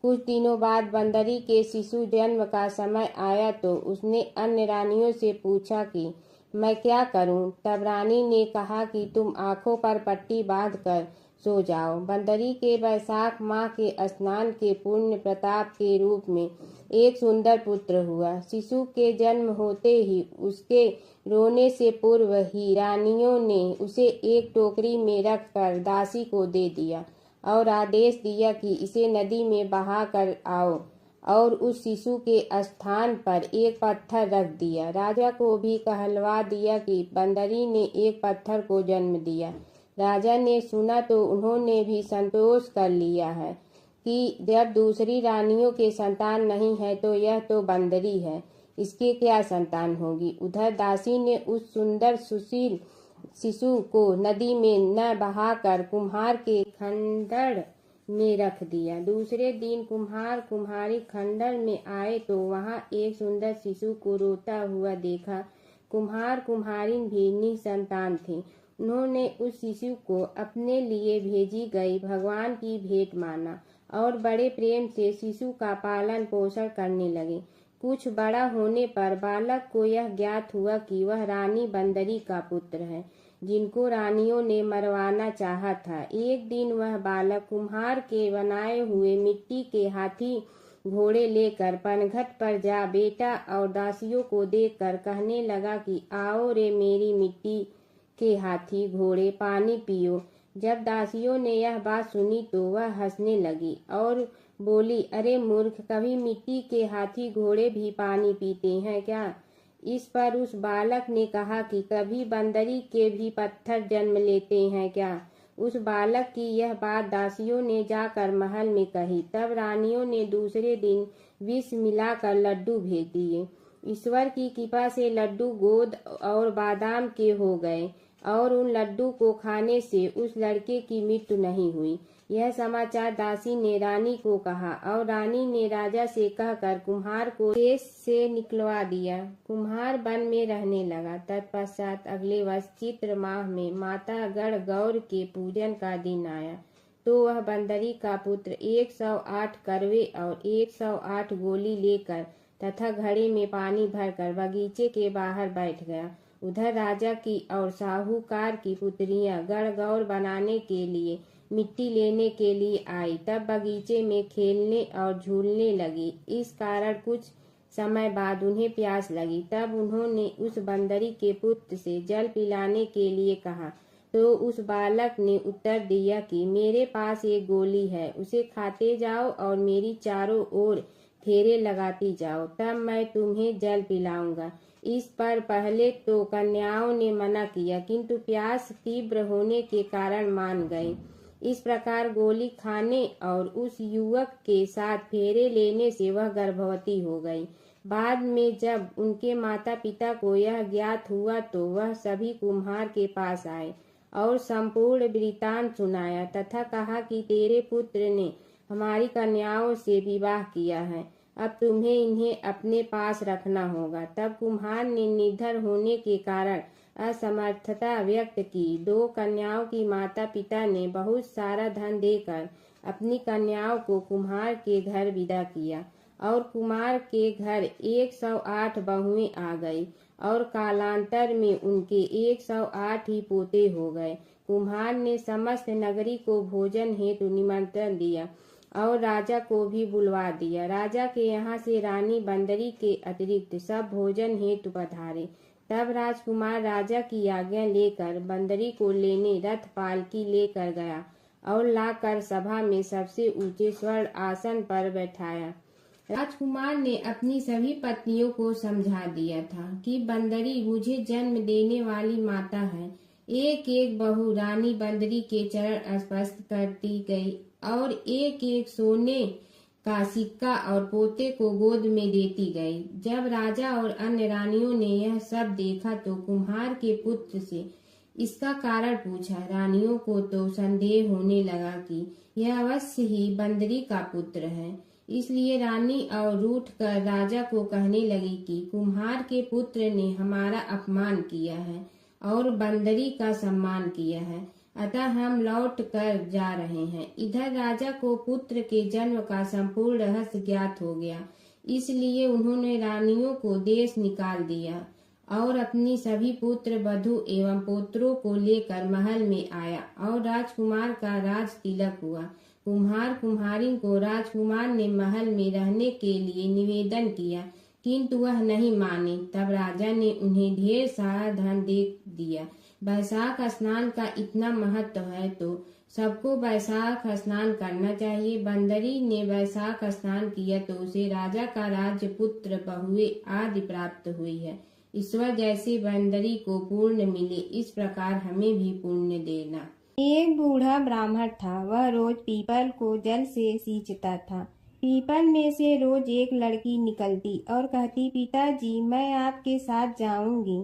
कुछ दिनों बाद बंदरी के शिशु जन्म का समय आया तो उसने अन्य रानियों से पूछा कि मैं क्या करूं। तब रानी ने कहा कि तुम आंखों पर पट्टी बांधकर सो जाओ। बंदरी के बैसाख माह के स्नान के पुण्य प्रताप के रूप में एक सुंदर पुत्र हुआ। शिशु के जन्म होते ही उसके रोने से पूर्व ही रानियों ने उसे एक टोकरी में रखकर दासी को दे दिया और आदेश दिया कि इसे नदी में बहा कर आओ और उस शिशु के स्थान पर एक पत्थर रख दिया। राजा को भी कहलवा दिया कि बंदरी ने एक पत्थर को जन्म दिया। राजा ने सुना तो उन्होंने भी संतोष कर लिया है कि जब दूसरी रानियों के संतान नहीं है तो यह तो बंदरी है, इसके क्या संतान होगी। उधर दासी ने उस सुंदर सुशील शिशु को नदी में न बहाकर कुम्हार के खंडर में रख दिया। दूसरे दिन कुम्हार कुम्हारी खंडर में आए तो वहां एक सुंदर शिशु को रोता हुआ देखा। कुम्हार कुम्हारिन भी निसंतान थे। उन्होंने उस शिशु को अपने लिए भेजी गई भगवान की भेंट माना और बड़े प्रेम से शिशु का पालन पोषण करने लगे। कुछ बड़ा होने पर बालक को यह ज्ञात हुआ कि वह रानी बंदरी का पुत्र है, जिनको रानियों ने मरवाना चाहा था। एक दिन वह बालक कुम्हार के बनाए हुए मिट्टी के हाथी घोड़े लेकर पनघट पर जा बैठा और दासियों को देखकर कहने लगा कि आओ रे मेरी मिट्टी के हाथी घोड़े, पानी पियो। जब दासियों ने यह बात सुनी तो वह हंसने लगी और बोली, अरे मूर्ख, कभी मिट्टी के हाथी घोड़े भी पानी पीते हैं क्या। इस पर उस बालक ने कहा कि कभी बंदरी के भी पत्थर जन्म लेते हैं क्या। उस बालक की यह बात दासियों ने जाकर महल में कही। तब रानियों ने दूसरे दिन विष मिलाकर लड्डू भेज दिए। ईश्वर की कृपा से लड्डू गोद और बादाम के हो गए और उन लड्डू को खाने से उस लड़के की मृत्यु नहीं हुई। यह समाचार दासी ने रानी को कहा और रानी ने राजा से कहकर कुम्हार को देश से निकलवा दिया। कुम्हार वन में रहने लगा। तत्पश्चात अगले वर्ष चित्र माह में माता गढ़ गौर के पूजन का दिन आया तो वह बंदरी का पुत्र 108 करवे और 108 गोली लेकर तथा घड़े में पानी भरकर बगीचे के बाहर बैठ गया। उधर राजा की और साहूकार की पुत्रियां गढ़गौर बनाने के लिए मिट्टी लेने के लिए आई। तब बगीचे में खेलने और झूलने लगी। इस कारण कुछ समय बाद उन्हें प्यास लगी। तब उन्होंने उस बंदरी के पुत्र से जल पिलाने के लिए कहा तो उस बालक ने उत्तर दिया कि मेरे पास एक गोली है, उसे खाते जाओ और मेरी चारों ओर फेरे लगाती जाओ, तब मैं तुम्हें जल पिलाऊंगा। इस पर पहले तो कन्याओं ने मना किया, किंतु प्यास तीव्र होने के कारण मान गई। इस प्रकार गोली खाने और उस युवक के साथ फेरे लेने से वह गर्भवती हो गई। बाद में जब उनके माता पिता को यह ज्ञात हुआ तो वह सभी कुम्हार के पास आए और संपूर्ण वृत्तांत सुनाया तथा कहा कि तेरे पुत्र ने हमारी कन्याओं से विवाह किया है, अब तुम्हें इन्हें अपने पास रखना होगा। तब कुम्हार ने निर्धन होने के कारण असमर्थता व्यक्त की। 2 कन्याओं की माता पिता ने बहुत सारा धन देकर अपनी कन्याओं को कुम्हार के घर विदा किया और कुमार के घर 108 बहुएं आ गई और कालांतर में उनके 108 ही पोते हो गए। कुम्हार ने समस्त नगरी को भोजन हेतु निमंत्रण दिया और राजा को भी बुलवा दिया। राजा के यहाँ से रानी बंदरी के अतिरिक्त सब भोजन हेतु पधारे। तब राजकुमार राजा की आज्ञा लेकर बंदरी को लेने रथ पालकी लेकर गया और लाकर सभा में सबसे ऊंचे स्वर्ण आसन पर बैठाया। राजकुमार ने अपनी सभी पत्नियों को समझा दिया था कि बंदरी मुझे जन्म देने वाली माता है। एक एक बहू रानी बंदरी के चरण स्पर्श करती गई और एक एक सोने का सिक्का और पोते को गोद में देती गई। जब राजा और अन्य रानियों ने यह सब देखा तो कुम्हार के पुत्र से इसका कारण पूछा। रानियों को तो संदेह होने लगा कि यह अवश्य ही बंदरी का पुत्र है। इसलिए रानी और रूठ कर राजा को कहने लगी कि कुम्हार के पुत्र ने हमारा अपमान किया है और बंदरी का सम्मान किया है, अतः हम लौट कर जा रहे हैं। इधर राजा को पुत्र के जन्म का संपूर्ण रहस्य ज्ञात हो गया, इसलिए उन्होंने रानियों को देश निकाल दिया और अपनी सभी पुत्र वधू एवं पुत्रों को लेकर महल में आया और राजकुमार का राज तिलक हुआ। कुम्हार कुम्हारिन को राजकुमार ने महल में रहने के लिए निवेदन किया, किंतु वह नहीं माने। तब राजा ने उन्हें ढेर सारा धन दे दिया। वैशाख स्नान का इतना महत्व है तो सबको वैशाख स्नान करना चाहिए। बंदरी ने वैशाख स्नान किया तो उसे राजा का राज्य, पुत्र, बहुएं आदि प्राप्त हुई है। ईश्वर जैसे बंदरी को पुण्य मिले, इस प्रकार हमें भी पुण्य देना। एक बूढ़ा ब्राह्मण था। वह रोज पीपल को जल से सींचता था। पीपल में से रोज एक लड़की निकलती और कहती, पिताजी मैं आपके साथ जाऊंगी।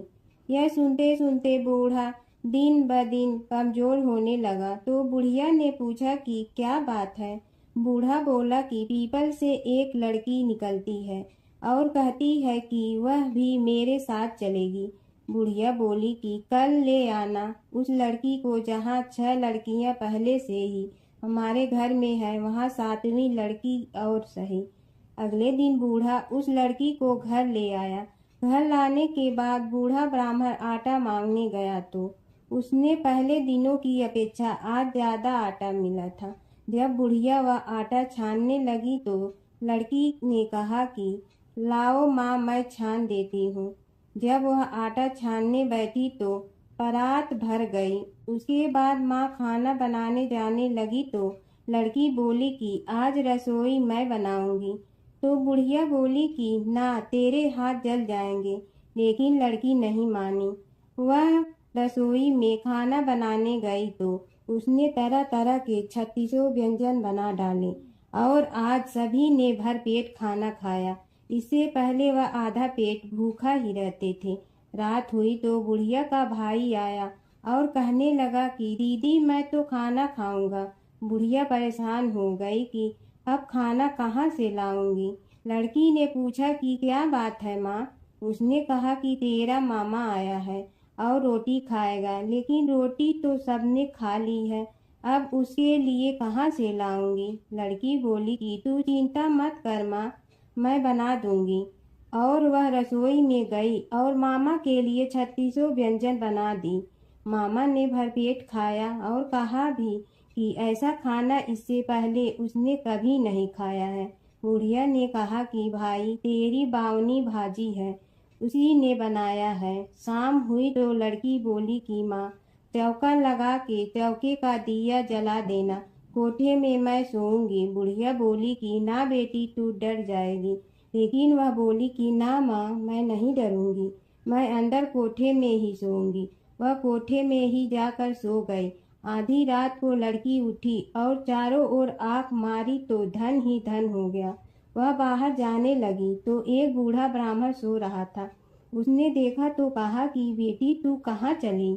यह सुनते सुनते बूढ़ा दिन ब दिन कमजोर होने लगा। तो बुढ़िया ने पूछा कि क्या बात है। बूढ़ा बोला कि पीपल से एक लड़की निकलती है और कहती है कि वह भी मेरे साथ चलेगी। बुढ़िया बोली कि कल ले आना उस लड़की को, जहाँ 6 लड़कियां पहले से ही हमारे घर में है, वहाँ 7वीं लड़की और सही। अगले दिन बूढ़ा उस लड़की को घर ले आया। घर लाने के बाद बूढ़ा ब्राह्मण आटा मांगने गया तो उसने पहले दिनों की अपेक्षा आज ज्यादा आटा मिला था। जब बुढ़िया वह आटा छानने लगी तो लड़की ने कहा कि लाओ माँ, मैं छान देती हूँ। जब वह आटा छानने बैठी तो परात भर गई। उसके बाद माँ खाना बनाने जाने लगी तो लड़की बोली कि आज रसोई मैं बनाऊंगी। तो बुढ़िया बोली कि ना, तेरे हाथ जल जाएंगे। लेकिन लड़की नहीं मानी। वह रसोई में खाना बनाने गई तो उसने तरह तरह के 36 व्यंजन बना डाले और आज सभी ने भरपेट खाना खाया। इससे पहले वह आधा पेट भूखा ही रहते थे। रात हुई तो बुढ़िया का भाई आया और कहने लगा कि दीदी मैं तो खाना खाऊंगा। बुढ़िया परेशान हो गई कि अब खाना कहाँ से लाऊंगी। लड़की ने पूछा कि क्या बात है माँ। उसने कहा कि तेरा मामा आया है और रोटी खाएगा, लेकिन रोटी तो सबने खा ली है, अब उसके लिए कहाँ से लाऊंगी। लड़की बोली कि तू चिंता मत कर माँ, मैं बना दूंगी। और वह रसोई में गई और मामा के लिए 3600 व्यंजन बना दी। मामा ने भरपेट खाया और कहा भी कि ऐसा खाना इससे पहले उसने कभी नहीं खाया है। बुढ़िया ने कहा कि भाई तेरी बावनी भाजी है, उसी ने बनाया है। शाम हुई तो लड़की बोली कि माँ चौका लगा के चौके का दिया जला देना, कोठे में मैं सोऊंगी। बुढ़िया बोली कि ना बेटी तू डर जाएगी, लेकिन वह बोली कि ना माँ मैं नहीं डरूंगी, मैं अंदर कोठे में ही सोऊंगी। वह कोठे में ही जाकर सो गई। आधी रात को लड़की उठी और चारों ओर आंख मारी तो धन ही धन हो गया। वह बाहर जाने लगी तो एक बूढ़ा ब्राह्मण सो रहा था। उसने देखा तो कहा कि बेटी तू कहाँ चली।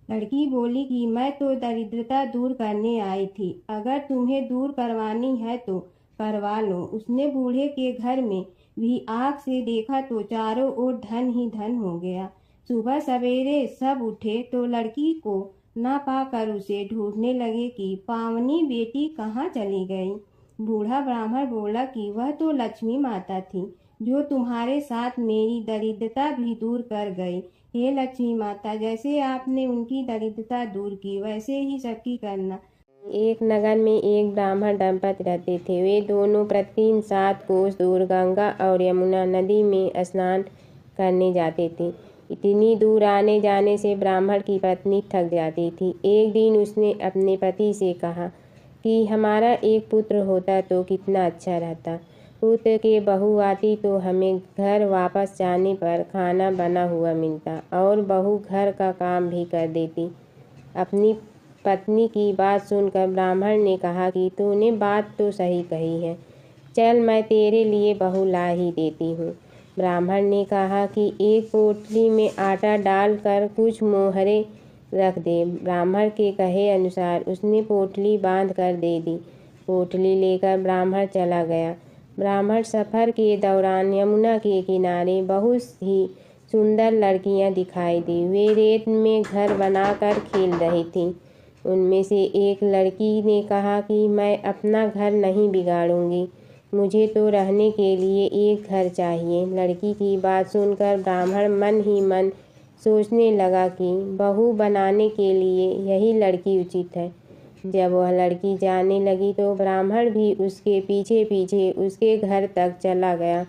लड़की बोली कि मैं तो दरिद्रता दूर करने आई थी, अगर तुम्हें दूर करवानी है तो करवा लो। उसने बूढ़े के घर में भी आँख से देखा तो चारों ओर धन ही धन हो गया। सुबह सवेरे सब उठे तो लड़की को ना पाकर उसे ढूंढने लगे कि पावनी बेटी कहाँ चली गई। बूढ़ा ब्राह्मण बोला कि वह तो लक्ष्मी माता थी, जो तुम्हारे साथ मेरी दरिद्रता भी दूर कर गई। हे लक्ष्मी माता, जैसे आपने उनकी दरिद्रता दूर की वैसे ही सबकी करना। एक नगर में एक ब्राह्मण दंपति रहते थे। वे दोनों प्रतिदिन 7 कोस दूर गंगा और यमुना नदी में स्नान करने जाते थे। इतनी दूर आने जाने से ब्राह्मण की पत्नी थक जाती थी। एक दिन उसने अपने पति से कहा कि हमारा एक पुत्र होता तो कितना अच्छा रहता। पुत्र के बहू आती तो हमें घर वापस जाने पर खाना बना हुआ मिलता और बहू घर का काम भी कर देती। अपनी पत्नी की बात सुनकर ब्राह्मण ने कहा कि तूने बात तो सही कही है, चल मैं तेरे लिए बहू ला ही देती हूँ। ब्राह्मण ने कहा कि एक पोटली में आटा डालकर कुछ मोहरे रख दे। ब्राह्मण के कहे अनुसार उसने पोटली बांध कर दे दी। पोटली लेकर ब्राह्मण चला गया। ब्राह्मण सफ़र के दौरान यमुना के किनारे बहुत ही सुंदर लड़कियां दिखाई दी। वे रेत में घर बनाकर खेल रही थीं। उनमें से एक लड़की ने कहा कि मैं अपना घर नहीं बिगाड़ूंगी, मुझे तो रहने के लिए एक घर चाहिए। लड़की की बात सुनकर ब्राह्मण मन ही मन सोचने लगा कि बहू बनाने के लिए यही लड़की उचित है। जब वह लड़की जाने लगी तो ब्राह्मण भी उसके पीछे पीछे उसके घर तक चला गया।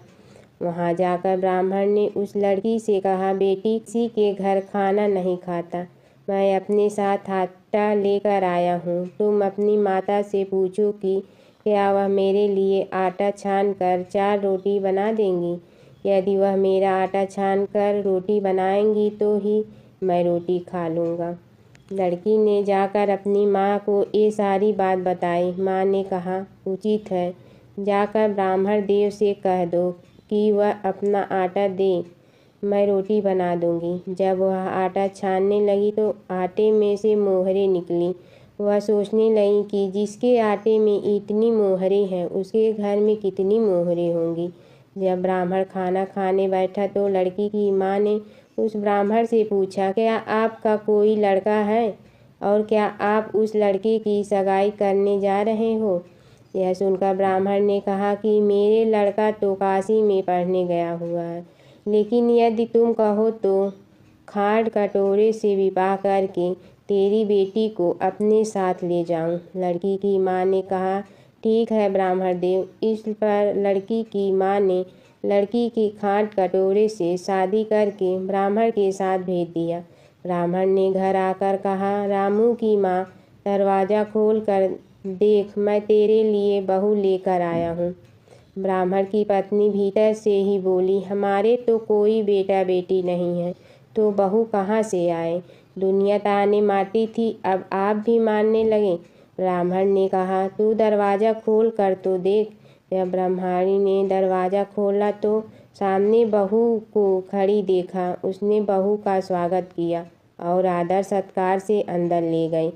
वहां जाकर ब्राह्मण ने उस लड़की से कहा, बेटी किसी के घर खाना नहीं खाता, मैं अपने साथ आटा लेकर आया हूँ। तुम अपनी माता से पूछो कि क्या वह मेरे लिए आटा छान कर 4 रोटी बना देंगी। यदि वह मेरा आटा छान कर रोटी बनाएंगी तो ही मैं रोटी खा लूँगा। लड़की ने जाकर अपनी माँ को ये सारी बात बताई। माँ ने कहा, उचित है, जाकर ब्राह्मण देव से कह दो कि वह अपना आटा दे, मैं रोटी बना दूंगी। जब वह आटा छानने लगी तो आटे में से मोहरे निकली। वह सोचने लगी कि जिसके आटे में इतनी मोहरे हैं उसके घर में कितनी मोहरे होंगी। जब ब्राह्मण खाना खाने बैठा तो लड़की की माँ ने उस ब्राह्मण से पूछा, क्या आपका कोई लड़का है और क्या आप उस लड़के की सगाई करने जा रहे हो। यह सुनकर ब्राह्मण ने कहा कि मेरे लड़का तो काशी में पढ़ने गया हुआ है, लेकिन यदि तुम कहो तो खाड़ कटोरे से विवाह करके तेरी बेटी को अपने साथ ले जाऊं। लड़की की माँ ने कहा, ठीक है ब्राह्मण देव। इस पर लड़की की माँ ने लड़की की खाट कटोरे से शादी करके ब्राह्मण के साथ भेज दिया। ब्राह्मण ने घर आकर कहा, रामू की माँ, दरवाज़ा खोल कर देख, मैं तेरे लिए बहू लेकर आया हूँ। ब्राह्मण की पत्नी भीतर से ही बोली, हमारे तो कोई बेटा बेटी नहीं है, तो बहू कहाँ से आए। दुनिया ताने मारती थी, अब आप भी मारने लगे। ब्राह्मण ने कहा, तू दरवाज़ा खोल कर तो देख, जब ब्रह्माणी ने दरवाज़ा खोला तो सामने बहू को खड़ी देखा। उसने बहू का स्वागत किया और आदर सत्कार से अंदर ले गई।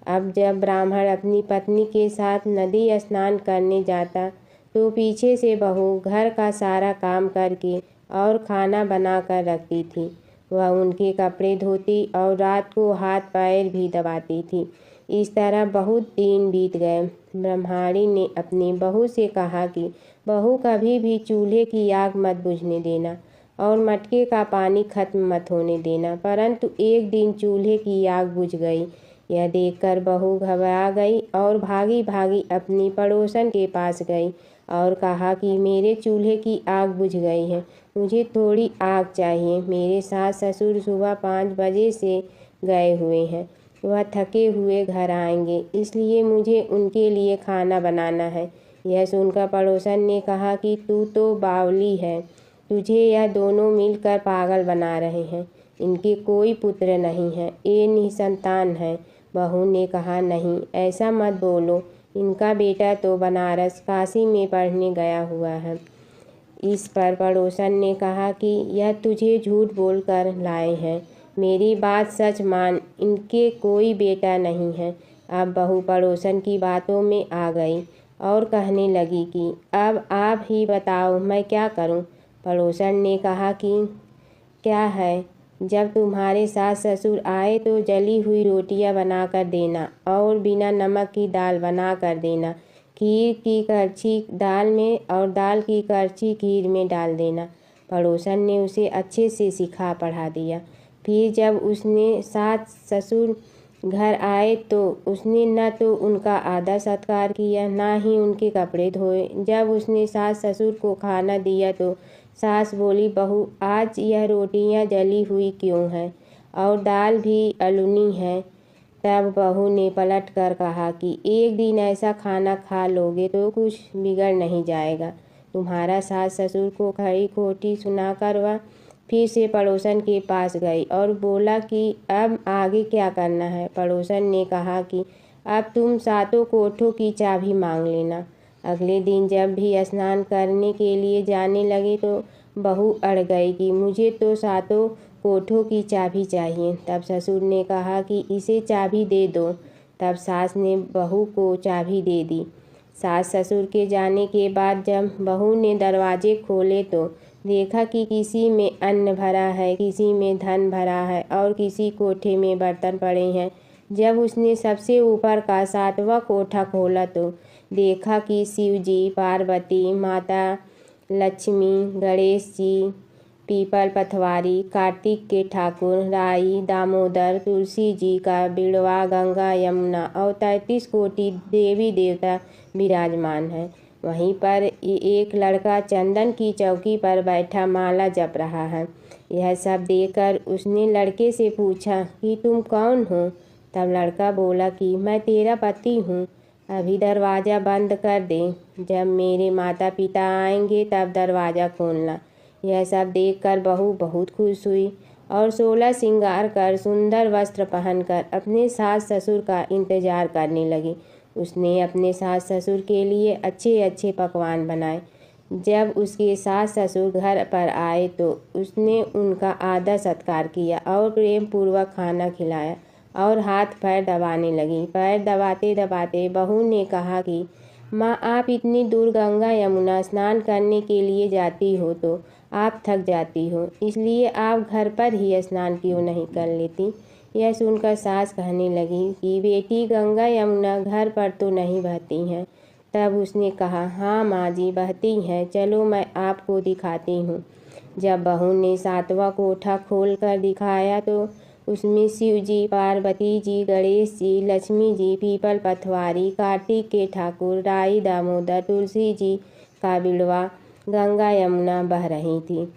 अब जब ब्राह्मण अपनी पत्नी के साथ नदी स्नान करने जाता तो पीछे से बहू घर का सारा काम करके और खाना बना कर रखती थी। वह उनके कपड़े धोती और रात को हाथ पैर भी दबाती थी। इस तरह बहुत दिन बीत गए। ब्रह्माणी ने अपनी बहू से कहा कि बहू कभी भी चूल्हे की आग मत बुझने देना और मटके का पानी खत्म मत होने देना। परंतु एक दिन चूल्हे की आग बुझ गई। यह देखकर बहू घबरा गई और भागी भागी अपनी पड़ोसन के पास गई और कहा कि मेरे चूल्हे की आग बुझ गई है, मुझे थोड़ी आग चाहिए। मेरे सास ससुर सुबह 5 बजे से गए हुए हैं, वह थके हुए घर आएंगे, इसलिए मुझे उनके लिए खाना बनाना है। यह सुनकर पड़ोसन ने कहा कि तू तो बावली है, तुझे यह दोनों मिलकर पागल बना रहे हैं। इनके कोई पुत्र नहीं है, ये निसंतान है। बहू ने कहा नहीं, ऐसा मत बोलो, इनका बेटा तो बनारस काशी में पढ़ने गया हुआ है। इस पर पड़ोसन ने कहा कि यह तुझे झूठ बोलकर लाए हैं, मेरी बात सच मान, इनके कोई बेटा नहीं है। अब बहू पड़ोसन की बातों में आ गई और कहने लगी कि अब आप ही बताओ मैं क्या करूं। पड़ोसन ने कहा कि क्या है, जब तुम्हारे सास ससुर आए तो जली हुई रोटियां बना कर देना और बिना नमक की दाल बना कर देना। खीर की करछी दाल में और दाल की करछी खीर में डाल देना। पड़ोसन ने उसे अच्छे से सिखा पढ़ा दिया। फिर जब उसने सास ससुर घर आए तो उसने न तो उनका आदर सत्कार किया, न ही उनके कपड़े धोए। जब उसने सास ससुर को खाना दिया तो सास बोली, बहू आज यह रोटियां जली हुई क्यों हैं और दाल भी अलूनी है। तब बहू ने पलट कर कहा कि एक दिन ऐसा खाना खा लोगे तो कुछ बिगड़ नहीं जाएगा। तुम्हारा सास ससुर को खड़ी खोटी सुनाकर वह फिर से पड़ोसन के पास गई और बोला कि अब आगे क्या करना है। पड़ोसन ने कहा कि अब तुम सातों कोठों की चाबी मांग लेना। अगले दिन जब भी स्नान करने के लिए जाने लगे तो बहू अड़ गई कि मुझे तो सातों कोठों की चाबी चाहिए। तब ससुर ने कहा कि इसे चाबी दे दो। तब सास ने बहू को चाबी दे दी। सास ससुर के जाने के बाद जब बहू ने दरवाजे खोले तो देखा कि किसी में अन्न भरा है, किसी में धन भरा है और किसी कोठे में बर्तन पड़े हैं। जब उसने सबसे ऊपर का 7वां कोठा खोला तो देखा कि शिव जी, पार्वती माता, लक्ष्मी, गणेश जी, पीपल पथवारी, कार्तिक के ठाकुर, राई, दामोदर, तुलसी जी का बिड़वा, गंगा यमुना और 33 कोटि देवी देवता विराजमान है। वहीं पर एक लड़का चंदन की चौकी पर बैठा माला जप रहा है। यह सब देखकर उसने लड़के से पूछा कि तुम कौन हो। तब लड़का बोला कि मैं तेरा पति हूँ, अभी दरवाज़ा बंद कर दे, जब मेरे माता पिता आएंगे तब दरवाज़ा खोलना। यह सब देखकर बहू बहुत खुश हुई और 16 श्रृंगार कर सुंदर वस्त्र पहनकर अपने सास ससुर का इंतजार करने लगी। उसने अपने सास ससुर के लिए अच्छे अच्छे पकवान बनाए। जब उसके सास ससुर घर पर आए तो उसने उनका आदर सत्कार किया और प्रेम पूर्वक खाना खिलाया और हाथ पैर दबाने लगी। पैर दबाते दबाते बहू ने कहा कि माँ, आप इतनी दूर गंगा यमुना स्नान करने के लिए जाती हो तो आप थक जाती हो, इसलिए आप घर पर ही स्नान क्यों नहीं कर लेती। यह सुनकर सास कहने लगी कि बेटी, गंगा यमुना घर पर तो नहीं बहती हैं। तब उसने कहा, हाँ माँ जी, बहती हैं, चलो मैं आपको दिखाती हूँ। जब बहू ने 7वां कोठा खोल कर दिखाया तो उसमें शिव जी, पार्वती जी, गणेश जी, लक्ष्मी जी, पीपल पथवारी, कार्तिक के ठाकुर, राई, दामोदर, तुलसी जी का बिड़वा, गंगा यमुना बह रही थी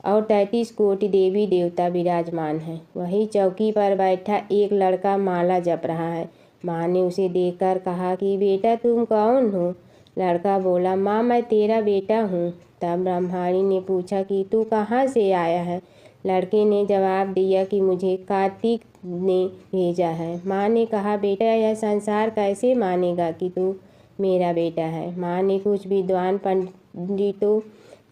और 33 कोटि देवी देवता विराजमान हैं। वहीं चौकी पर बैठा एक लड़का माला जप रहा है। माँ ने उसे देखकर कहा कि बेटा, तुम कौन हो। लड़का बोला, माँ, मैं तेरा बेटा हूँ। तब ब्रह्माणी ने पूछा कि तू कहाँ से आया है। लड़के ने जवाब दिया कि मुझे कार्तिक ने भेजा है। माँ ने कहा, बेटा, यह संसार कैसे मानेगा कि तू मेरा बेटा है। माँ ने कुछ विद्वान पंडितों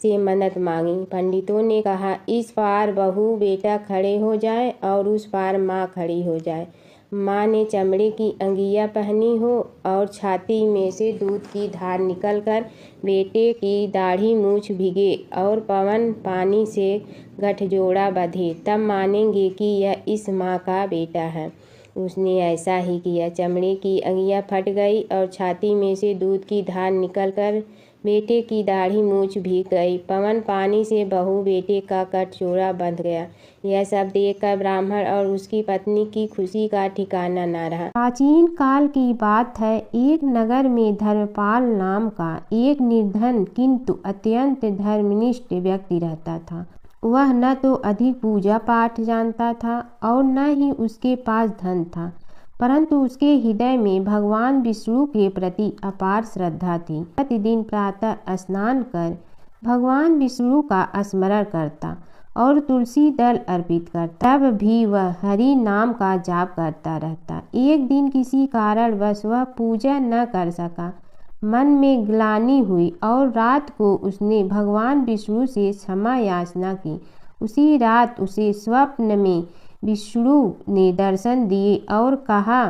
से मदद मांगी। पंडितों ने कहा, इस पार बहू बेटा खड़े हो जाए और उस पार माँ खड़ी हो जाए। माँ ने चमड़े की अंगिया पहनी हो और छाती में से दूध की धार निकलकर बेटे की दाढ़ी मूछ भिगे और पवन पानी से गठजोड़ा बंधे, तब मानेंगे कि यह इस माँ का बेटा है। उसने ऐसा ही किया। चमड़े की अंगिया फट गई और छाती में से दूध की धार निकलकर बेटे की दाढ़ी मूछ भीग गई। पवन पानी से बहू बेटे का गठजोड़ा बंध गया। यह सब देखकर ब्राह्मण और उसकी पत्नी की खुशी का ठिकाना न रहा। प्राचीन काल की बात है। एक नगर में धर्मपाल नाम का एक निर्धन किंतु अत्यंत धर्मनिष्ठ व्यक्ति रहता था। वह न तो अधिक पूजा पाठ जानता था और न ही उसके पास धन था, परंतु उसके हृदय में भगवान विष्णु के प्रति अपार श्रद्धा थी। प्रतिदिन प्रातः स्नान कर भगवान विष्णु का स्मरण करता और तुलसी दल अर्पित करता। तब भी वह हरि नाम का जाप करता रहता। एक दिन किसी कारणवश वह पूजा न कर सका। मन में ग्लानि हुई और रात को उसने भगवान विष्णु से क्षमा याचना की। उसी रात उसे स्वप्न में विष्णु ने दर्शन दिए और कहा,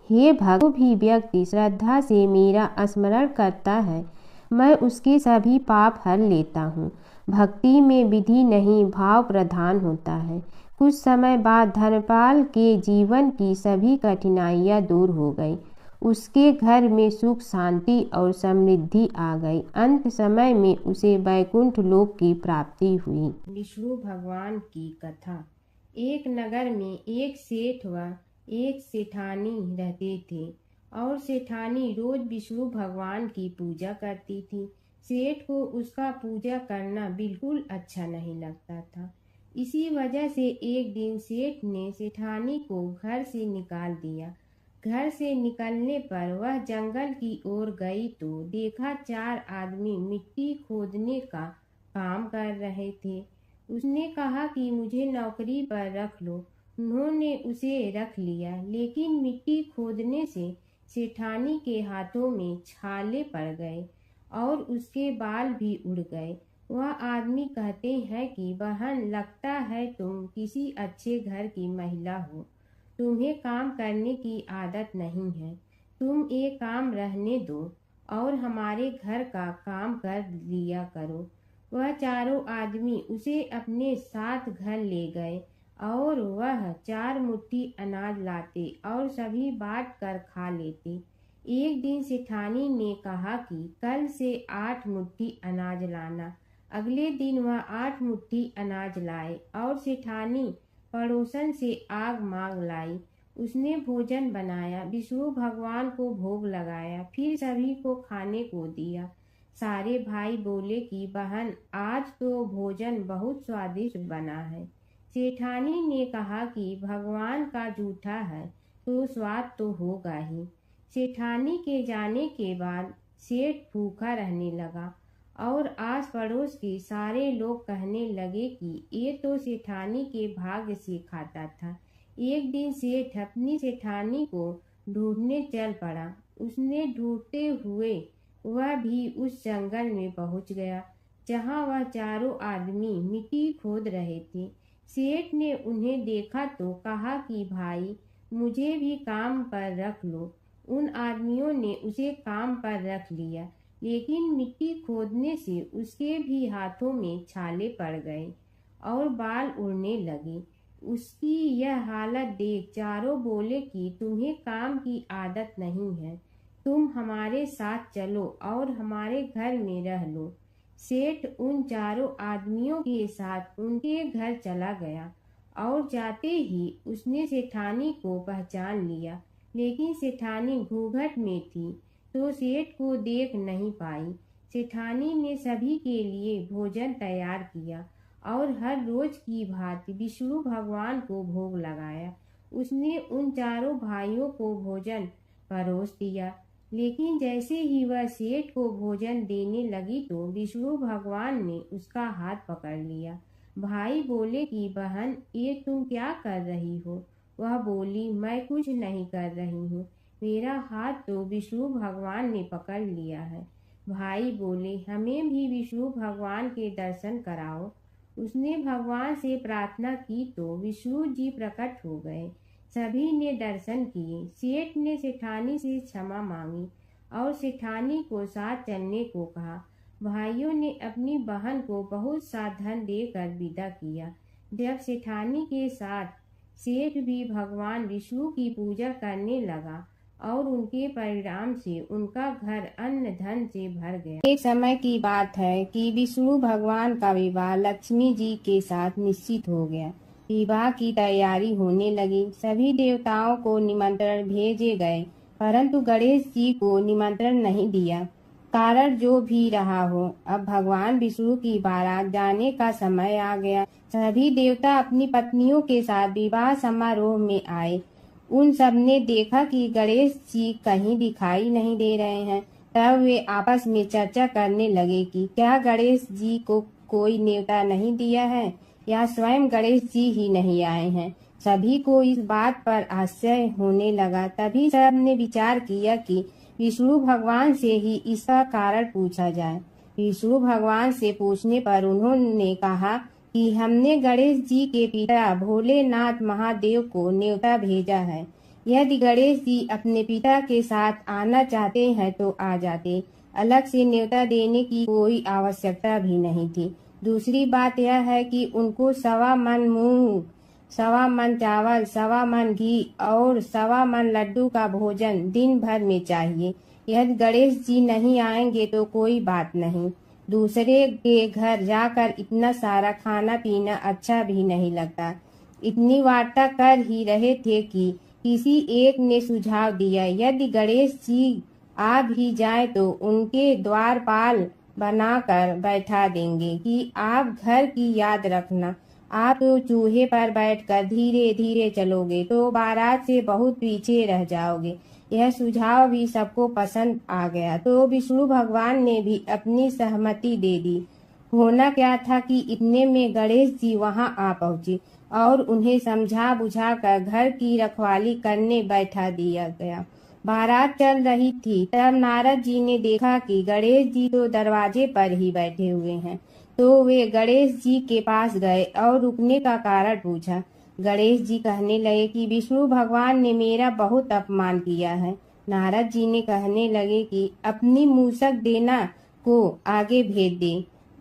हे भक्त, जो भी व्यक्ति श्रद्धा से मेरा स्मरण करता है, मैं उसके सभी पाप हर लेता हूँ। भक्ति में विधि नहीं, भाव प्रधान होता है। कुछ समय बाद धर्मपाल के जीवन की सभी कठिनाइयाँ दूर हो गई। उसके घर में सुख शांति और समृद्धि आ गई। अंत समय में उसे वैकुंठ लोक की प्राप्ति हुई। विष्णु भगवान की कथा। एक नगर में एक सेठ व एक सेठानी रहते थे और सेठानी रोज विष्णु भगवान की पूजा करती थी। सेठ को उसका पूजा करना बिल्कुल अच्छा नहीं लगता था। इसी वजह से एक दिन सेठ ने सेठानी को घर से निकाल दिया। घर से निकलने पर वह जंगल की ओर गई तो देखा 4 आदमी मिट्टी खोदने का काम कर रहे थे। उसने कहा कि मुझे नौकरी पर रख लो। उन्होंने उसे रख लिया, लेकिन मिट्टी खोदने से सेठानी के हाथों में छाले पड़ गए और उसके बाल भी उड़ गए। वह आदमी कहते हैं कि बहन, लगता है तुम किसी अच्छे घर की महिला हो। तुम्हें काम करने की आदत नहीं है। तुम ये काम रहने दो और हमारे घर का काम कर लिया करो। वह चारों आदमी उसे अपने साथ घर ले गए और वह 4 मुट्ठी अनाज लाते और सभी बांट कर खा लेते। एक दिन सेठानी ने कहा कि कल से 8 मुट्ठी अनाज लाना। अगले दिन वह 8 मुट्ठी अनाज लाए और सेठानी पड़ोसन से आग मांग लाई। उसने भोजन बनाया, विष्णु भगवान को भोग लगाया, फिर सभी को खाने को दिया। सारे भाई बोले कि बहन, आज तो भोजन बहुत स्वादिष्ट बना है। सेठानी ने कहा कि भगवान का जूठा है तो स्वाद तो होगा ही। सेठानी के जाने के बाद सेठ भूखा रहने लगा और आस पड़ोस के सारे लोग कहने लगे कि ये तो सेठानी के भाग्य से खाता था। एक दिन सेठ अपनी सेठानी को ढूंढने चल पड़ा। उसने ढूंढते हुए वह भी उस जंगल में पहुंच गया जहां वह चारों आदमी मिट्टी खोद रहे थे। सेठ ने उन्हें देखा तो कहा कि भाई, मुझे भी काम पर रख लो। उन आदमियों ने उसे काम पर रख लिया, लेकिन मिट्टी खोदने से उसके भी हाथों में छाले पड़ गए और बाल उड़ने लगे। उसकी यह हालत देख चारों बोले कि तुम्हें काम की आदत नहीं है, तुम हमारे साथ चलो और हमारे घर में रह लो। सेठ उन चारों आदमियों के साथ उनके घर चला गया और जाते ही उसने सेठानी को पहचान लिया, लेकिन सेठानी घूंघट में थी तो सेठ को देख नहीं पाई। सेठानी ने सभी के लिए भोजन तैयार किया और हर रोज की भांति विष्णु भगवान को भोग लगाया। उसने उन चारों भाइयों को भोजन परोस दिया, लेकिन जैसे ही वह सेठ को भोजन देने लगी तो विष्णु भगवान ने उसका हाथ पकड़ लिया। भाई बोले कि बहन, ये तुम क्या कर रही हो? वह बोली, मैं कुछ नहीं कर रही हूँ, मेरा हाथ तो विष्णु भगवान ने पकड़ लिया है। भाई बोले, हमें भी विष्णु भगवान के दर्शन कराओ। उसने भगवान से प्रार्थना की तो विष्णु जी प्रकट हो गए। सभी ने दर्शन किए। सेठ ने सेठानी से क्षमा मांगी और सेठानी को साथ चलने को कहा। भाइयों ने अपनी बहन को बहुत सा धन देकर विदा किया। जब सेठानी के साथ सेठ भी भगवान विष्णु की पूजा करने लगा और उनके परिणाम से उनका घर अन्न धन से भर गया। एक समय की बात है कि विष्णु भगवान का विवाह लक्ष्मी जी के साथ निश्चित हो गया। विवाह की तैयारी होने लगी। सभी देवताओं को निमंत्रण भेजे गए, परंतु गणेश जी को निमंत्रण नहीं दिया। कारण जो भी रहा हो, अब भगवान विष्णु की बारात जाने का समय आ गया। सभी देवता अपनी पत्नियों के साथ विवाह समारोह में आए। उन सब ने देखा कि गणेश जी कहीं दिखाई नहीं दे रहे हैं। तब वे आपस में चर्चा करने लगे कि क्या गणेश जी को कोई न्योता नहीं दिया है या स्वयं गणेश जी ही नहीं आए हैं। सभी को इस बात पर आश्चर्य होने लगा। तभी सब ने विचार किया कि विष्णु भगवान से ही इसका कारण पूछा जाए। विष्णु भगवान से पूछने पर उन्होंने कहा कि हमने गणेश जी के पिता भोलेनाथ महादेव को न्योता भेजा है। यदि गणेश जी अपने पिता के साथ आना चाहते हैं तो आ जाते। अलग से न्योता देने की कोई आवश्यकता भी नहीं थी। दूसरी बात यह है कि उनको 1.25 मन मूंग, 1.25 मन चावल, 1.25 मन घी और 1.25 मन लड्डू का भोजन दिन भर में चाहिए। यदि गणेश जी नहीं आएंगे तो कोई बात नहीं। दूसरे के घर जाकर इतना सारा खाना पीना अच्छा भी नहीं लगता। इतनी वार्ता कर ही रहे थे कि किसी एक ने सुझाव दिया, यदि गणेश जी आ भी जाए तो उनके द्वारपाल बनाकर बैठा देंगे कि आप घर की याद रखना। आप तो चूहे पर बैठकर धीरे धीरे चलोगे तो बारात से बहुत पीछे रह जाओगे। यह सुझाव भी सबको पसंद आ गया तो विष्णु भगवान ने भी अपनी सहमति दे दी। होना क्या था कि इतने में गणेश जी वहां आ पहुंचे और उन्हें समझा बुझाकर घर की रखवाली करने बैठा दिया गया। बारात चल रही थी, तब नारद जी ने देखा कि गणेश जी तो दरवाजे पर ही बैठे हुए हैं। तो वे गणेश जी के पास गए और रुकने का कारण पूछा। गणेश जी कहने लगे कि विष्णु भगवान ने मेरा बहुत अपमान किया है। नारद जी ने कहने लगे कि अपनी मूसक देना को आगे भेज दे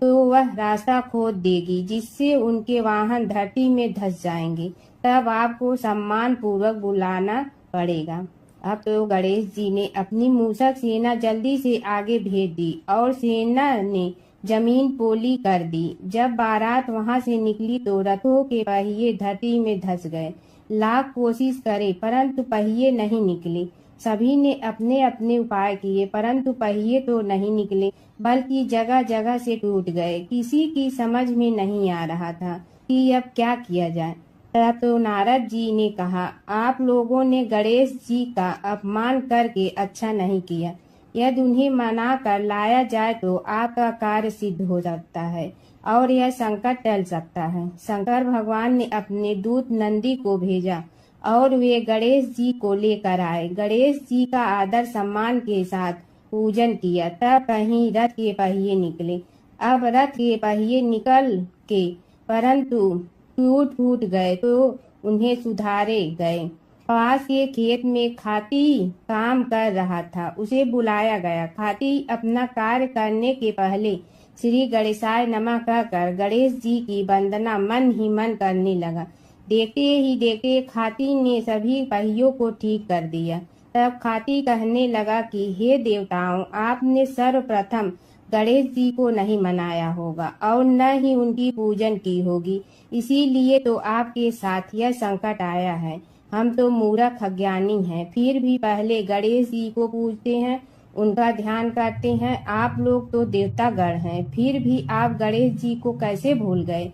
तो वह रास्ता खोद देगी, जिससे उनके वाहन धरती में धंस जाएंगे। तब आपको सम्मान पूर्वक बुलाना पड़ेगा। अब तो गणेश जी ने अपनी मूसक सेना जल्दी से आगे भेज दी और सेना ने जमीन पोली कर दी। जब बारात वहां से निकली तो रथों के पहिए धरती में धंस गए। लाख कोशिश करे परंतु पहिए नहीं निकले। सभी ने अपने अपने उपाय किए परंतु पहिए तो नहीं निकले, बल्कि जगह जगह से टूट गए। किसी की समझ में नहीं आ रहा था कि अब क्या किया जाए। तब तो नारद जी ने कहा, आप लोगों ने गणेश जी का अपमान करके अच्छा नहीं किया। यदि उन्हें मना कर लाया जाए तो आपका कार्य सिद्ध हो सकता है और यह संकट टल सकता है। शंकर भगवान ने अपने दूत नंदी को भेजा और वे गणेश जी को लेकर आए। गणेश जी का आदर सम्मान के साथ पूजन किया। तब कहीं रथ के पहिए निकले। अब रथ के पहिए निकल के परंतु टूट फूट गए तो उन्हें सुधारे गए। पास के खेत में खाती काम कर रहा था, उसे बुलाया गया। खाती अपना कार्य करने के पहले श्री गणेशाय नमः कहकर गणेश जी की वंदना मन ही मन करने लगा। देखते ही देखते खाती ने सभी पहियों को ठीक कर दिया। तब खाती कहने लगा कि हे देवताओं, आपने सर्वप्रथम गणेश जी को नहीं मनाया होगा और न ही उनकी पूजन की होगी, इसीलिए तो आपके साथ यह संकट आया है। हम तो मूर्ख अज्ञानी हैं, फिर भी पहले गणेश जी को पूजते हैं, उनका ध्यान करते हैं। आप लोग तो देवतागण हैं, फिर भी आप गणेश जी को कैसे भूल गए।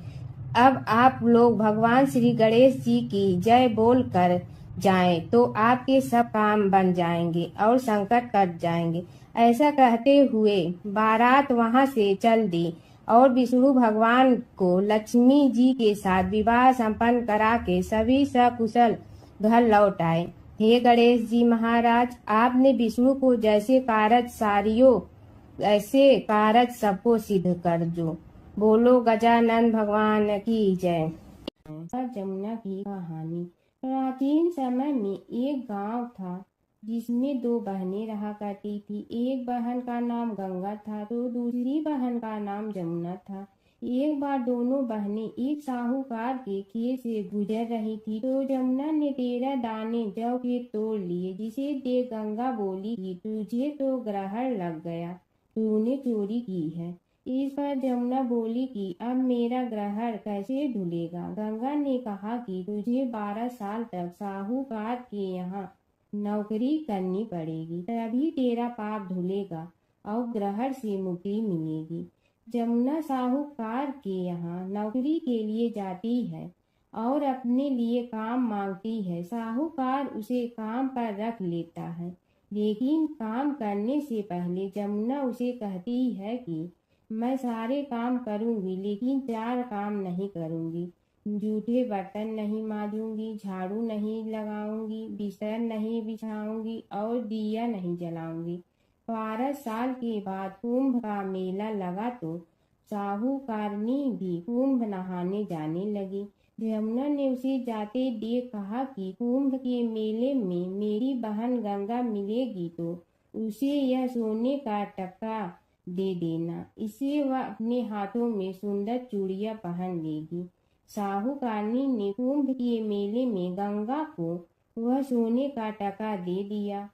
अब आप लोग भगवान श्री गणेश जी की जय बोल कर जाएं तो आपके सब काम बन जाएंगे और संकट कट जाएंगे। ऐसा कहते हुए बारात वहां से चल दी और विष्णु भगवान को लक्ष्मी जी के साथ विवाह संपन्न करा के सभी सकुशल घर लौट आए। हे गणेश जी महाराज, आपने विष्णु को जैसे कारज सारियो ऐसे कारज सबको सिद्ध कर जो। बोलो गजानन भगवान की जय। जमुना की कहानी। प्राचीन समय में एक गांव था जिसमें दो बहनें रहा करती थी। एक बहन का नाम गंगा था तो दूसरी बहन का नाम जमुना था। एक बार दोनों बहनें एक साहूकार के खेत से गुजर रही थी तो जमुना ने 13 दाने जौ के तोड़ लिए, जिसे देख गंगा बोली कि तुझे तो ग्रहण लग गया, तूने चोरी की है। इस पर जमुना बोली कि अब मेरा ग्रहण कैसे धुलेगा। गंगा ने कहा कि तुझे 12 साल तक साहूकार के यहाँ नौकरी करनी पड़ेगी, तभी तेरा पाप धुलेगा और ग्रहण से मुक्ति मिलेगी। जमुना साहूकार के यहाँ नौकरी के लिए जाती है और अपने लिए काम मांगती है। साहूकार उसे काम पर रख लेता है, लेकिन काम करने से पहले जमुना उसे कहती है कि मैं सारे काम करूंगी लेकिन 4 काम नहीं करूंगी। जूठे बर्तन नहीं मांजूंगी, झाड़ू नहीं लगाऊंगी, बिस्तर नहीं बिछाऊंगी और दिया नहीं जलाऊंगी। 12 साल के बाद कुंभ का मेला लगा तो साहूकारनी भी कुंभ नहाने जाने लगी। जमुना ने उसे जाते देख कहा कि कुंभ के मेले में मेरी बहन गंगा मिलेगी तो उसे यह सोने का टक्का दे देना, इससे वह अपने हाथों में सुंदर चूड़ियां पहन लेगी। साहूकारनी ने कुंभ के मेले में गंगा को वह सोने का टका दे दिया।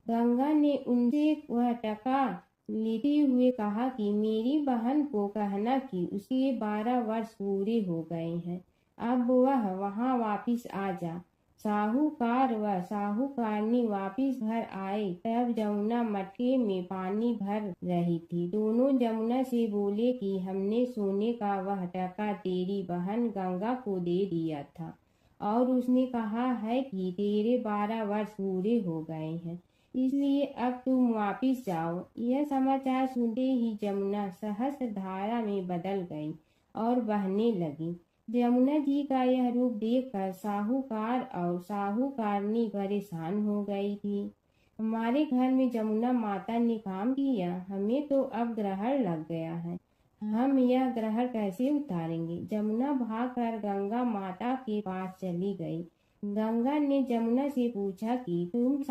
गंगा ने उनसे वह टका लेते हुए कहा कि मेरी बहन को कहना कि उसके 12 वर्ष पूरे हो गए हैं, अब वह वहां वापिस आ जा। साहूकार व साहूकारनी वापिस घर आए तब जमुना मटके में पानी भर रही थी। दोनों जमुना से बोले कि हमने सोने का वह टका तेरी बहन गंगा को दे दिया था और उसने कहा है कि तेरे 12 वर्ष पूरे हो गए हैं, इसलिए अब तुम वापिस जाओ। यह समाचार सुनते ही जमुना सहस्र धारा में बदल गई और बहने लगी। जमुना जी का यह रूप देखकर साहूकार और साहूकारनी परेशान हो गई थी। हमारे घर में जमुना माता ने काम किया, हमें तो अब ग्रहण लग गया है, हम यह ग्रहण कैसे उतारेंगे। जमुना भागकर गंगा माता के पास चली गई। गंगा ने जमुना से पूछा कि तुम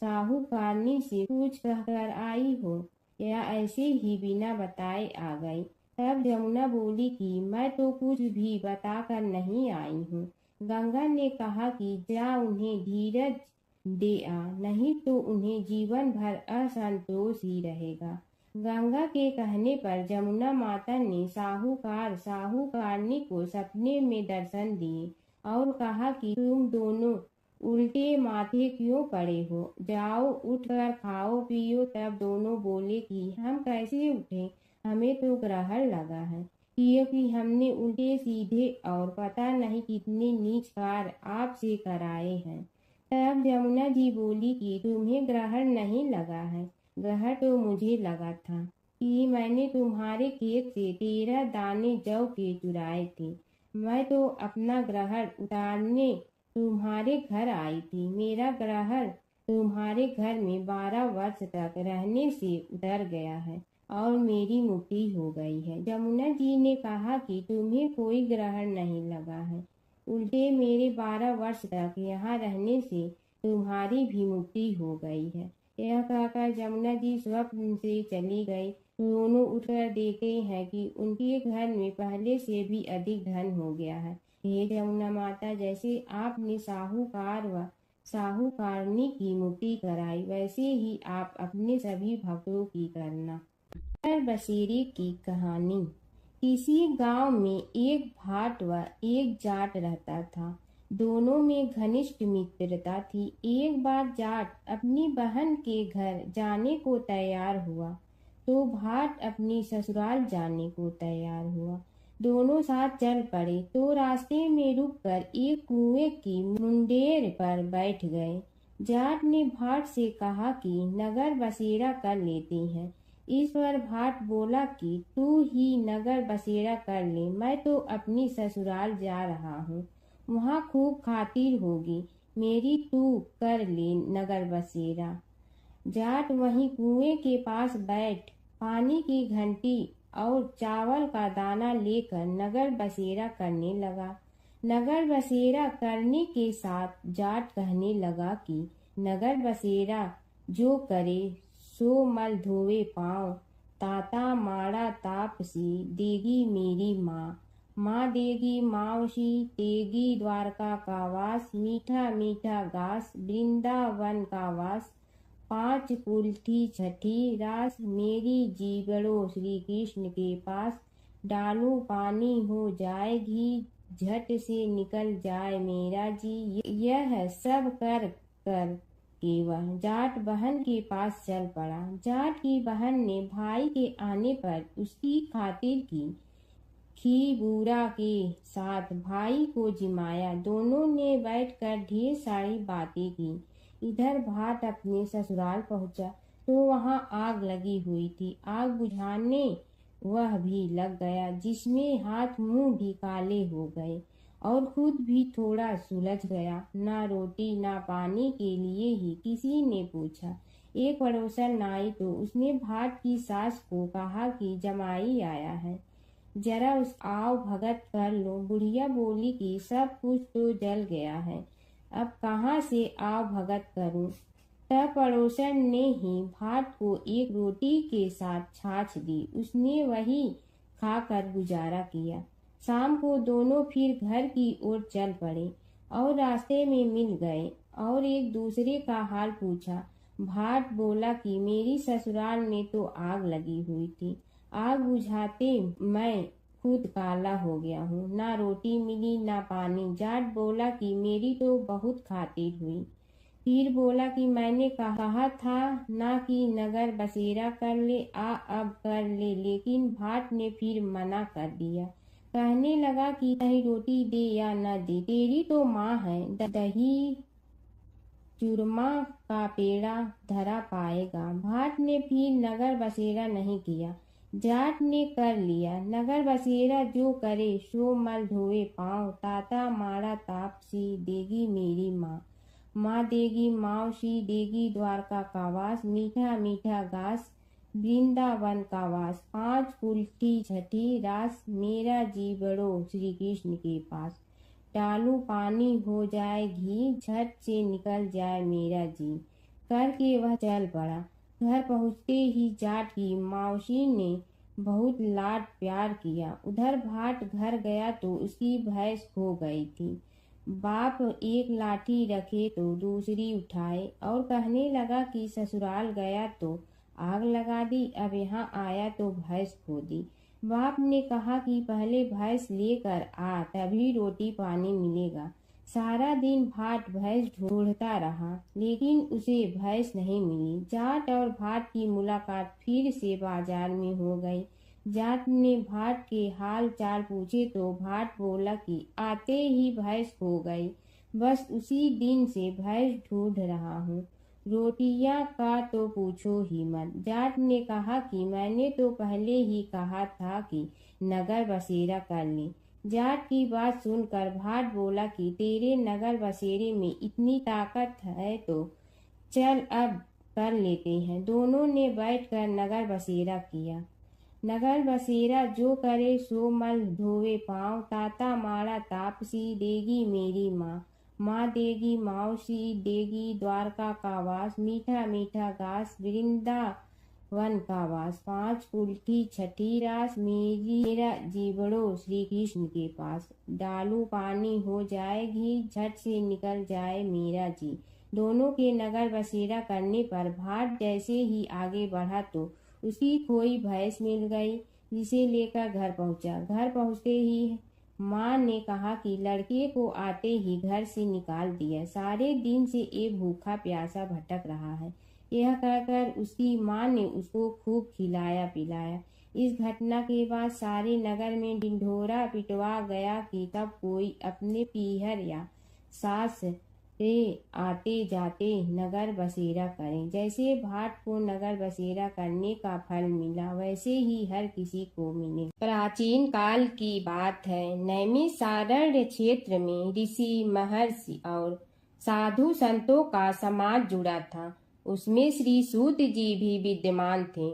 साहूकारनी से कुछ कहकर आई हो या ऐसे ही बिना बताए आ गई। तब जमुना बोली कि मैं तो कुछ भी बताकर नहीं आई हूँ। गंगा ने कहा कि जा उन्हें धीरज दे आ, नहीं तो उन्हें जीवन भर असंतोष ही रहेगा। गंगा के कहने पर जमुना माता ने साहूकारनी को सपने में दर्शन दिए और कहा कि तुम दोनों उल्टे माथे क्यों पड़े हो, जाओ उठकर खाओ पियो। तब दोनों बोले कि हम कैसे उठे, हमें तो ग्रहण लगा है, क्योंकि हमने उल्टे सीधे और पता नहीं कितने नीच कार्य आपसे कराए हैं। तब जमुना जी बोली कि तुम्हें ग्रहण नहीं लगा है, ग्रहण तो मुझे लगा था कि मैंने तुम्हारे खेत से 13 दाने जौ के चुराए थे। मैं तो अपना ग्रहण उतारने तुम्हारे घर आई थी। मेरा ग्रहण तुम्हारे घर में 12 वर्ष तक रहने से उतर गया है और मेरी मुक्ति हो गई है। जमुना जी ने कहा कि तुम्हें कोई ग्रहण नहीं लगा है, उल्टे मेरे 12 वर्ष तक यहाँ रहने से तुम्हारी भी मुक्ति हो गई है। यह कहकर जमुना जी स्वप्न से चली गई। दोनों उठकर देखते हैं कि उनके घर में पहले से भी अधिक धन हो गया है। हे जमुना माता, जैसे आपने साहूकार व साहूकारनी की मुक्ति कराई, वैसे ही आप अपने सभी भक्तों की करना। बसेरे की कहानी। किसी गांव में एक भाट व एक जाट रहता था। दोनों में घनिष्ठ मित्रता थी। एक बार जाट अपनी बहन के घर जाने को तैयार हुआ तो भाट अपनी ससुराल जाने को तैयार हुआ। दोनों साथ चल पड़े तो रास्ते में रुककर एक कुएं की मुंडेर पर बैठ गए। जाट ने भाट से कहा कि नगर बसेरा कर लेते हैं। इस पर भाट बोला कि तू ही नगर बसेरा कर ले, मैं तो अपनी ससुराल जा रहा हूँ, वहाँ खूब खातिर होगी, मेरी तू कर ले नगर बसेरा। जाट वहीं कुएं के पास बैठ पानी की घंटी और चावल का दाना लेकर नगर बसेरा करने लगा। नगर बसेरा करने के साथ जाट कहने लगा कि नगर बसेरा जो करे सो मल धोवे पाँव, ताता माड़ा तापसी देगी मेरी माँ। माँ देगी मावशी तेगी द्वारका का वास, मीठा मीठा घास वृंदावन का वास। 5 कुल्ठी छठी रास मेरी जीवड़ो श्री कृष्ण के पास। डालू पानी हो जाए घी झट से निकल जाए मेरा जी। यह सब कर कर के वह जाट बहन के पास चल पड़ा। जाट की बहन ने भाई के आने पर उसकी खातिर की खी बूरा के साथ भाई को जिमाया। दोनों ने बैठकर ढेर सारी बातें की। इधर भाट अपने ससुराल पहुंचा तो वहां आग लगी हुई थी। आग बुझाने वह भी लग गया, जिसमें हाथ मुंह भी काले हो गए और खुद भी थोड़ा सुलझ गया। ना रोटी ना पानी के लिए ही किसी ने पूछा। एक पड़ोसन आई तो उसने भाट की सास को कहा कि जमाई आया है, जरा उस आओ भगत कर लो। बुढ़िया बोली कि सब कुछ तो जल गया है, अब कहाँ से आओ भगत करूं। तब पड़ोसन ने ही भाट को एक रोटी के साथ छाछ दी। उसने वही खाकर गुजारा किया। शाम को दोनों फिर घर की ओर चल पड़े और रास्ते में मिल गए और एक दूसरे का हाल पूछा। भाट बोला कि मेरी ससुराल में तो आग लगी हुई थी, आग बुझाते मैं खुद काला हो गया हूँ, ना रोटी मिली ना पानी। जाट बोला कि मेरी तो बहुत खातिर हुई। फिर बोला कि मैंने कहा था ना कि नगर बसेरा कर ले, अब कर ले। लेकिन भाट ने फिर मना कर दिया। कहने लगा कि चाहे रोटी दे या न दे, तेरी तो माँ है, दही चूरमा का पेड़ा धरा पाएगा। भाट ने फिर नगर बसेरा नहीं किया, जाट ने कर लिया। नगर बसेरा जो करे सो मल धोवे पाँव, ताता माड़ा तापसी देगी मेरी माँ। माँ देगी मावशी देगी द्वारका का वास, मीठा मीठा घास वृंदावन का वास। 5 कुल्ठी छठी रास मेरा जी बड़ो श्री कृष्ण के पास। डालू पानी हो जाए घी झट से निकल जाए मेरा जी। करके वह चल पड़ा। घर पहुँचते ही जाट की मावशी ने बहुत लाड प्यार किया। उधर भाट घर गया तो उसकी भैंस खो गई थी। बाप एक लाठी रखे तो दूसरी उठाए और कहने लगा कि ससुराल गया तो आग लगा दी, अब यहाँ आया तो भैंस खो दी। बाप ने कहा कि पहले भैंस लेकर आ, तभी रोटी पानी मिलेगा। सारा दिन भाट भैंस ढूंढता रहा, लेकिन उसे भैंस नहीं मिली। जाट और भाट की मुलाकात फिर से बाजार में हो गई। जाट ने भाट के हाल चाल पूछे तो भाट बोला कि आते ही भैंस खो गई, बस उसी दिन से भैंस ढूंढ रहा हूँ। रोटियां का तो पूछो ही मत। जाट ने कहा कि मैंने तो पहले ही कहा था कि नगर बसेरा कर ले। जाट की बात सुनकर भाट बोला कि तेरे नगर बसेरे में इतनी ताकत है तो चल अब कर लेते हैं। दोनों ने बैठकर नगर बसेरा किया। नगर बसेरा जो करे सो मल धोवे पाँव, ताता माड़ा तापसी देगी मेरी माँ। माँ देगी मावशी देगी द्वारका का वास, मीठा मीठा घास वृंदावन का वास। 5 कुल्ठी छठी रास मेरा जीवड़ो श्री कृष्ण के पास। डालू पानी हो जाए घी झट से निकल जाए मेरा जी। दोनों के नगर बसेरा करने पर भाट जैसे ही आगे बढ़ा तो उसकी खोई भैंस मिल गई, जिसे लेकर घर पहुंचा। घर पहुंचते ही माँ ने कहा कि लड़के को आते ही घर से निकाल दिया, सारे दिन से ये भूखा प्यासा भटक रहा है। यह कहकर उसकी माँ ने उसको खूब खिलाया पिलाया। इस घटना के बाद सारे नगर में ढिंढोरा पिटवा गया कि तब कोई अपने पीहर या सास से आते जाते नगर बसेरा करें। जैसे भाट को नगर बसेरा करने का फल मिला, वैसे ही हर किसी को मिले। प्राचीन काल की बात है। नैमिषारण्य क्षेत्र में ऋषि महर्षि और साधु संतों का समाज जुड़ा था। उसमें श्री सूत जी भी विद्यमान थे।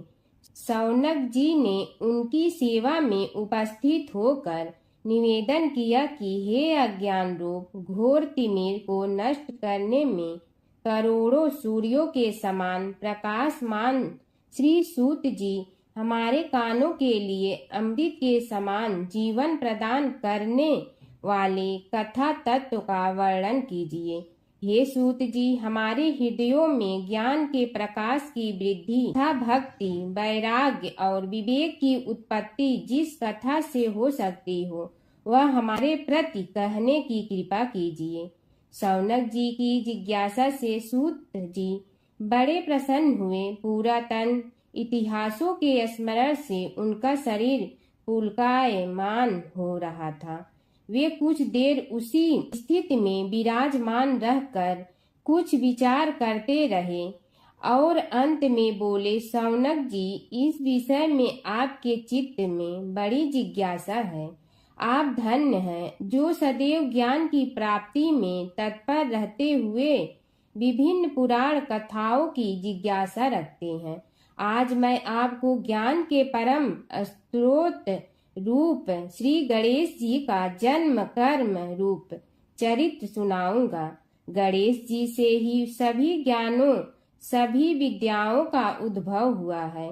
शौनक जी ने उनकी सेवा में उपस्थित होकर निवेदन किया कि हे अज्ञान रूप घोर तिमिर को नष्ट करने में करोड़ों सूर्यों के समान प्रकाशमान श्री सूत जी हमारे कानों के लिए अमृत के समान जीवन प्रदान करने वाले कथा तत्व का वर्णन कीजिए। हे सूत जी, हमारे हृदयों में ज्ञान के प्रकाश की वृद्धि तथा भक्ति, वैराग्य और विवेक की उत्पत्ति जिस कथा से हो सकती हो वह हमारे प्रति कहने की कृपा कीजिए। शौनक जी की जिज्ञासा से सूत जी बड़े प्रसन्न हुए। पुरातन इतिहासों के स्मरण से उनका शरीर पुलकायमान हो रहा था। वे कुछ देर उसी स्थिति में विराजमान रहकर कुछ विचार करते रहे और अंत में बोले, शौनक जी, इस विषय में आपके चित्त में बड़ी जिज्ञासा है। आप धन्य हैं जो सदैव ज्ञान की प्राप्ति में तत्पर रहते हुए विभिन्न पुराण कथाओं की जिज्ञासा रखते हैं। आज मैं आपको ज्ञान के परम स्रोत रूप श्री गणेश जी का जन्म कर्म रूप चरित्र सुनाऊंगा। गणेश जी से ही सभी ज्ञानों सभी विद्याओं का उद्भव हुआ है।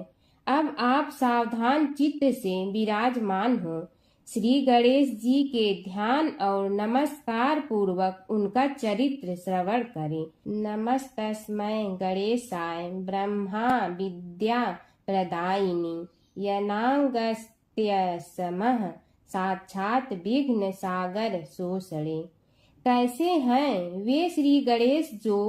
अब आप सावधान चित्त से विराजमान हो। श्री गणेश जी के ध्यान और नमस्कार पूर्वक उनका चरित्र श्रवण करें। नमस्तस्मै गणेशाय ब्रह्मा विद्या प्रदायिनी यनागस्त्यसमः साक्षात विघ्न सागर सोसड़े। कैसे हैं वे श्री गणेश जो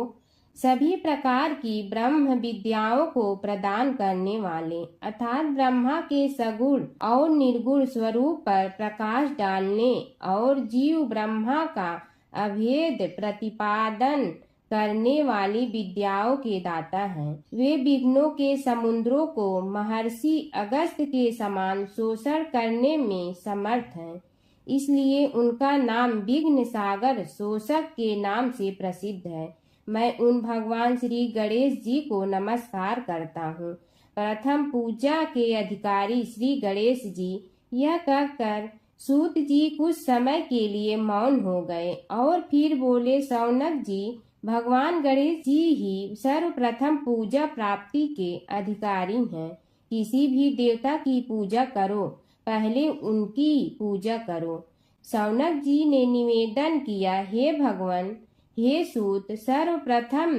सभी प्रकार की ब्रह्म विद्याओं को प्रदान करने वाले अर्थात ब्रह्मा के सगुण और निर्गुण स्वरूप पर प्रकाश डालने और जीव ब्रह्मा का अभेद प्रतिपादन करने वाली विद्याओं के दाता हैं। वे विघ्नों के समुद्रों को महर्षि अगस्त के समान शोषण करने में समर्थ हैं। इसलिए उनका नाम विघ्न सागर शोषक के नाम से प्रसिद्ध है। मैं उन भगवान श्री गणेश जी को नमस्कार करता हूँ। प्रथम पूजा के अधिकारी श्री गणेश जी, यह कहकर सूत जी कुछ समय के लिए मौन हो गए और फिर बोले, शौनक जी, भगवान गणेश जी ही सर्वप्रथम पूजा प्राप्ति के अधिकारी हैं। किसी भी देवता की पूजा करो, पहले उनकी पूजा करो। शौनक जी ने निवेदन किया, हे भगवान, हे सूत, सर्वप्रथम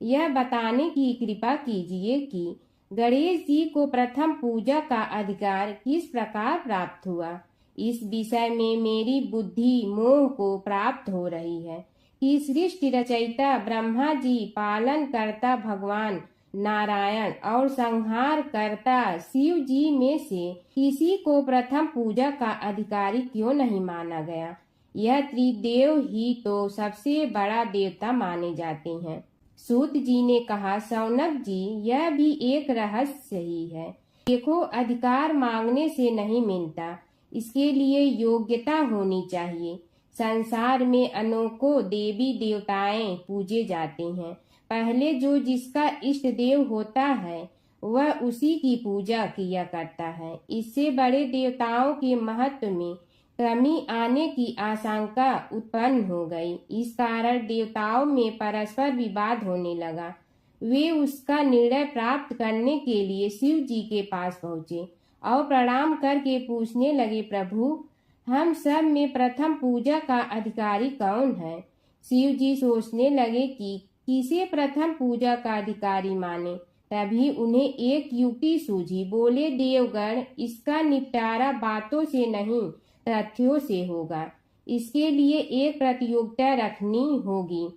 यह बताने की कृपा कीजिए कि गणेश जी को प्रथम पूजा का अधिकार किस प्रकार प्राप्त हुआ। इस विषय में मेरी बुद्धि मोह को प्राप्त हो रही है कि सृष्टि रचयिता ब्रह्मा जी, पालन करता भगवान नारायण और संहार करता शिव जी में से किसी को प्रथम पूजा का अधिकारी क्यों नहीं माना गया। यह त्रिदेव ही तो सबसे बड़ा देवता माने जाते हैं। सूत जी ने कहा, शौनक जी, यह भी एक रहस्य ही है। देखो, अधिकार मांगने से नहीं मिलता, इसके लिए योग्यता होनी चाहिए। संसार में अनेकों देवी देवताएं पूजे जाते हैं। पहले जो जिसका इष्ट देव होता है वह उसी की पूजा किया करता है। इससे बड़े देवताओं के महत्व में कमी आने की आशंका उत्पन्न हो गई। इस कारण देवताओं में परस्पर विवाद होने लगा। वे उसका निर्णय प्राप्त करने के लिए शिव जी के पास पहुँचे और प्रणाम करके पूछने लगे, प्रभु, हम सब में प्रथम पूजा का अधिकारी कौन है। शिव जी सोचने लगे कि किसे प्रथम पूजा का अधिकारी माने। तभी उन्हें एक युक्ति सूझी। बोले, देवगण, इसका निपटारा बातों से नहीं तथ्यों से होगा। इसके लिए एक प्रतियोगिता रखनी होगी,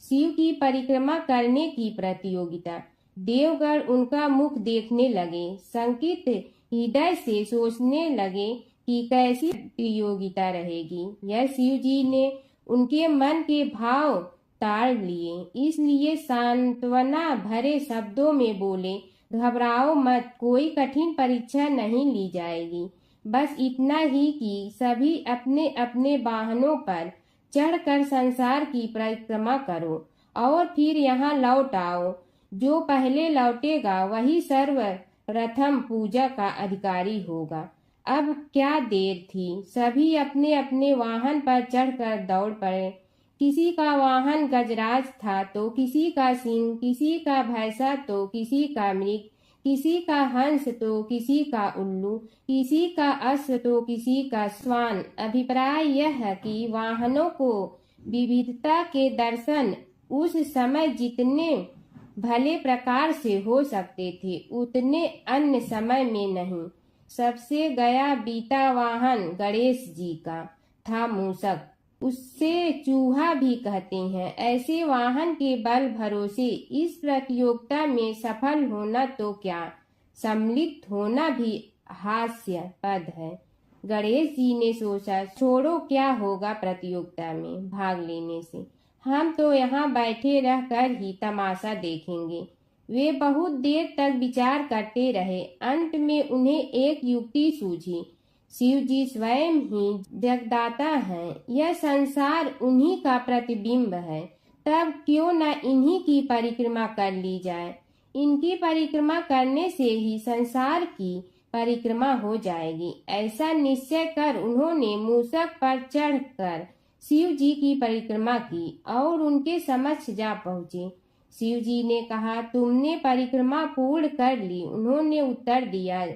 शिव की परिक्रमा करने की प्रतियोगिता। देवगण उनका मुख देखने लगे, शंकित हृदय से सोचने लगे कि कैसी प्रतियोगिता रहेगी। यह शिव जी ने उनके मन के भाव ताड़ लिए, इसलिए सांत्वना भरे शब्दों में बोले, घबराओ मत, कोई कठिन परीक्षा नहीं ली जाएगी। बस इतना ही कि सभी अपने अपने वाहनों पर चढ़कर संसार की परिक्रमा करो और फिर यहाँ लौट आओ। जो पहले लौटेगा वही सर्वप्रथम पूजा का अधिकारी होगा। अब क्या देर थी, सभी अपने अपने वाहन पर चढ़कर दौड़ पड़े। किसी का वाहन गजराज था तो किसी का सिंह, किसी का भैंसा तो किसी का मृग, किसी का हंस तो किसी का उल्लू, किसी का अश्व तो किसी का श्वान। अभिप्राय यह है कि वाहनों को विविधता के दर्शन उस समय जितने भले प्रकार से हो सकते थे उतने अन्य समय में नहीं। सबसे गया बीता वाहन गणेश जी का था मूषक, उससे चूहा भी कहते हैं। ऐसे वाहन के बल भरोसे इस प्रतियोगिता में सफल होना तो क्या, सम्मिलित होना भी हास्यास्पद है। गणेश जी ने सोचा, छोड़ो, क्या होगा प्रतियोगिता में भाग लेने से, हम तो यहाँ बैठे रहकर ही तमाशा देखेंगे। वे बहुत देर तक विचार करते रहे। अंत में उन्हें एक युक्ति सूझी। शिव जी स्वयं ही जगदाता हैं, यह संसार उन्हीं का प्रतिबिंब है, तब क्यों न इन्हीं की परिक्रमा कर ली जाए। इनकी परिक्रमा करने से ही संसार की परिक्रमा हो जाएगी। ऐसा निश्चय कर उन्होंने मूषक पर चढ़कर शिव जी की परिक्रमा की और उनके समक्ष जा पहुँचे। शिव जी ने कहा, तुमने परिक्रमा पूर्ण कर ली? उन्होंने उत्तर दिया,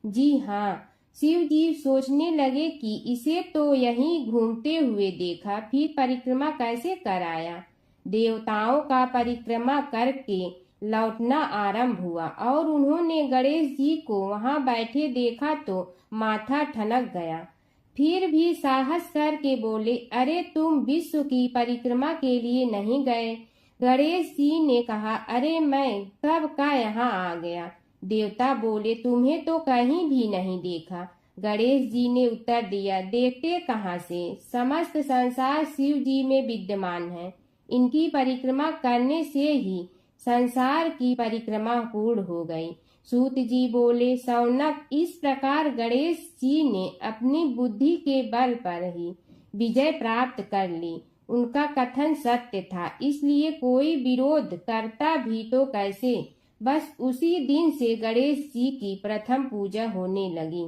जी हाँ। शिव जी सोचने लगे कि इसे तो यहीं घूमते हुए देखा, फिर परिक्रमा कैसे कराया। देवताओं का परिक्रमा करके लौटना आरंभ हुआ और उन्होंने गणेश जी को वहां बैठे देखा तो माथा ठनक गया। फिर भी साहस करके बोले, अरे तुम विश्व की परिक्रमा के लिए नहीं गए? गणेश जी ने कहा, अरे मैं कब का यहाँ आ गया। देवता बोले, तुम्हें तो कहीं भी नहीं देखा। गणेश जी ने उत्तर दिया, देखते कहाँ से, समस्त संसार शिव जी में विद्यमान है। इनकी परिक्रमा करने से ही संसार की परिक्रमा पूर्ण हो गई। सूत जी बोले, शौनक, इस प्रकार गणेश जी ने अपनी बुद्धि के बल पर ही विजय प्राप्त कर ली। उनका कथन सत्य था, इसलिए कोई विरोध करता भी तो कैसे। बस उसी दिन से गणेश जी की प्रथम पूजा होने लगी।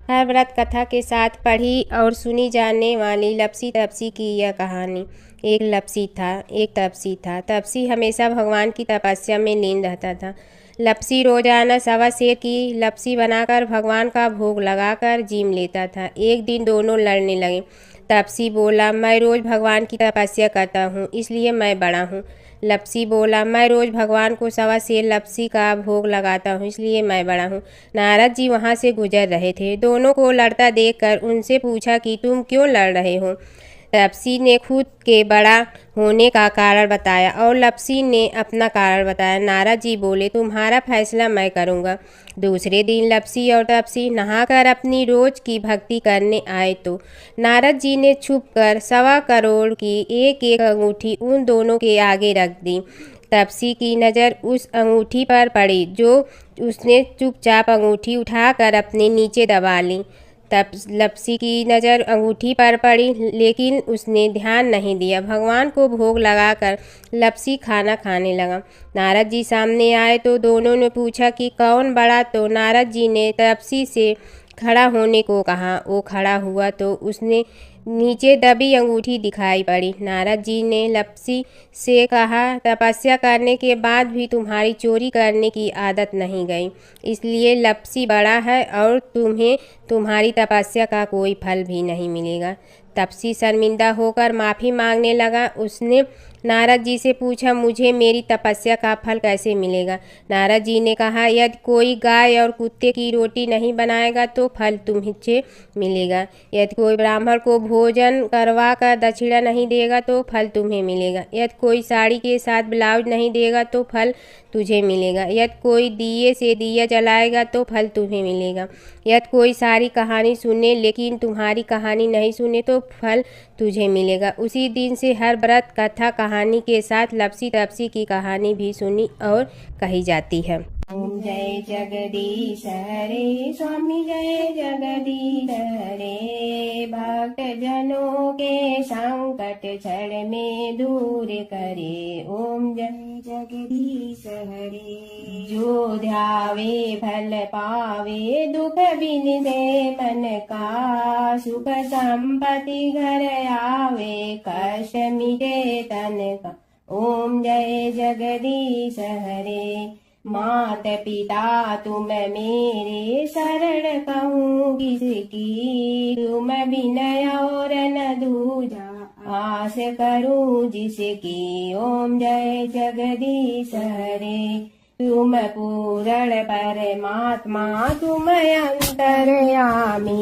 हर व्रत कथा के साथ पढ़ी और सुनी जाने वाली लपसी तपसी की यह कहानी। एक लपसी था, एक तपसी था। तपसी हमेशा भगवान की तपस्या में लीन रहता था। लपसी रोजाना सवा सेर की लपसी बनाकर भगवान का भोग लगाकर जीम लेता था। एक दिन दोनों लड़ने लगे। तपसी बोला, मैं रोज भगवान की तपस्या करता हूँ, इसलिए मैं बड़ा हूँ। लपसी बोला, मैं रोज भगवान को सवा सेर लपसी का भोग लगाता हूँ, इसलिए मैं बड़ा हूँ। नारद जी वहाँ से गुजर रहे थे। दोनों को लड़ता देखकर उनसे पूछा कि तुम क्यों लड़ रहे हो। तपसी ने खुद के बड़ा होने का कारण बताया और लपसी ने अपना कारण बताया। नारद जी बोले, तुम्हारा फैसला मैं करूँगा। दूसरे दिन लपसी और तपसी नहाकर अपनी रोज की भक्ति करने आए तो नारद जी ने छुपकर 1.25 करोड़ की एक एक अंगूठी उन दोनों के आगे रख दी। तपसी की नज़र उस अंगूठी पर पड़ी जो उसने चुपचाप अंगूठी उठाकर अपने नीचे दबा ली। तब लपसी की नज़र अंगूठी पर पड़ी, लेकिन उसने ध्यान नहीं दिया। भगवान को भोग लगाकर लपसी खाना खाने लगा। नारद जी सामने आए तो दोनों ने पूछा कि कौन बड़ा, तो नारद जी ने तपसी से खड़ा होने को कहा। वो खड़ा हुआ तो उसने नीचे दबी अंगूठी दिखाई पड़ी। नारद जी ने लपसी से कहा, तपस्या करने के बाद भी तुम्हारी चोरी करने की आदत नहीं गई, इसलिए लपसी बड़ा है और तुम्हें तुम्हारी तपस्या का कोई फल भी नहीं मिलेगा। तपसी शर्मिंदा होकर माफ़ी मांगने लगा। उसने नारद जी से पूछा, मुझे मेरी तपस्या का फल कैसे मिलेगा। नारद जी ने कहा, यदि कोई गाय और कुत्ते की रोटी नहीं बनाएगा तो फल तुम्हें मिलेगा। यदि कोई ब्राह्मण को भोजन करवा कर दक्षिणा नहीं देगा तो फल तुम्हें मिलेगा। यदि कोई साड़ी के साथ ब्लाउज नहीं देगा तो फल तुझे मिलेगा। यदि कोई दिए से दिया जलाएगा तो फल तुम्हें मिलेगा। यदि कोई सारी कहानी सुने लेकिन तुम्हारी कहानी नहीं सुने तो फल तुझे मिलेगा। उसी दिन से हर व्रत कथा कहानी के साथ लपसी तपसी की कहानी भी सुनी और कही जाती है। ओम जय जगदीश हरे स्वामी जय जगदीश हरे। भक्त जनों के संकट क्षण में दूर करे। ओम जय जगदीश हरे। जो ध्यावे फल पावे दुख बिन दे मन का। सुख संपत्ति घर आवे कष्ट मिटे तन का। ओम जय जगदीश हरे। मात पिता तुम मेरे शरण कहूँ किसकी। तुम विनय और न दूजा आस करूँ जिसकी। ओम जय जगदीश हरे। तुम पूर्ण परमात्मा तुम अंतर्यामी।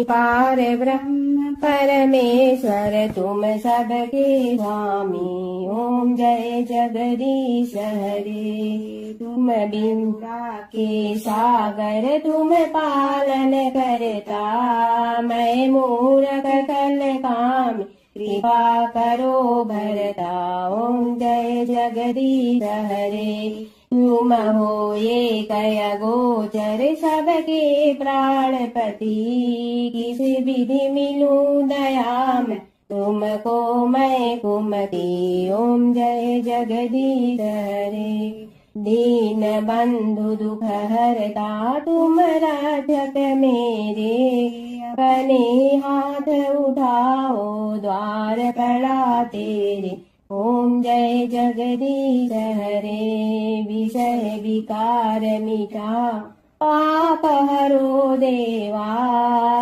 पार ब्रह्म परमेश्वर तुम सबके स्वामी। ओम जय जगदीश हरे। तुम बिंदा के सागर तुम पालन करता। मैं मूरख कल काम कृपा करो भरता। ओम जय जगदीश हरे। तुम हो ये कय गोचर सबके प्राणपति। किस विधि मिलूं दया में तुमको मैं कुमति। ओम जय जगदीश हरे। दीन बंधु दुख हरता तुम रक्षक मेरे। अपने हाथ उठाओ द्वार पड़ा तेरे। ओम जय जगदीश हरे। विषय विकार मिटा पाप हरो देवा।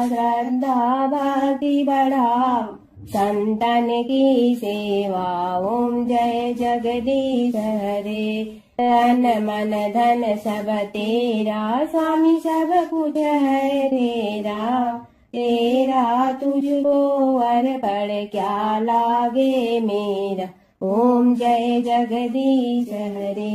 श्रद्धा भक्ति बढ़ाओ संतन की सेवा। ओम जय जगदीश हरे। तन मन धन सब तेरा स्वामी सब कुछ है तेरा। तेरा तुझको अर्पण क्या लागे मेरा। ओम जय जगदीश हरे।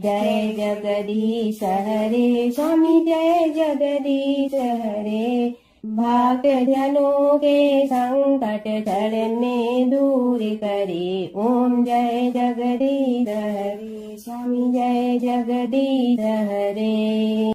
जय जगदीश हरे स्वामी जय जगदीश हरे। भक्त जनों के संकट क्षण में दूर करे। ओम जय जगदीश हरे स्वामी जय जगदीश हरे।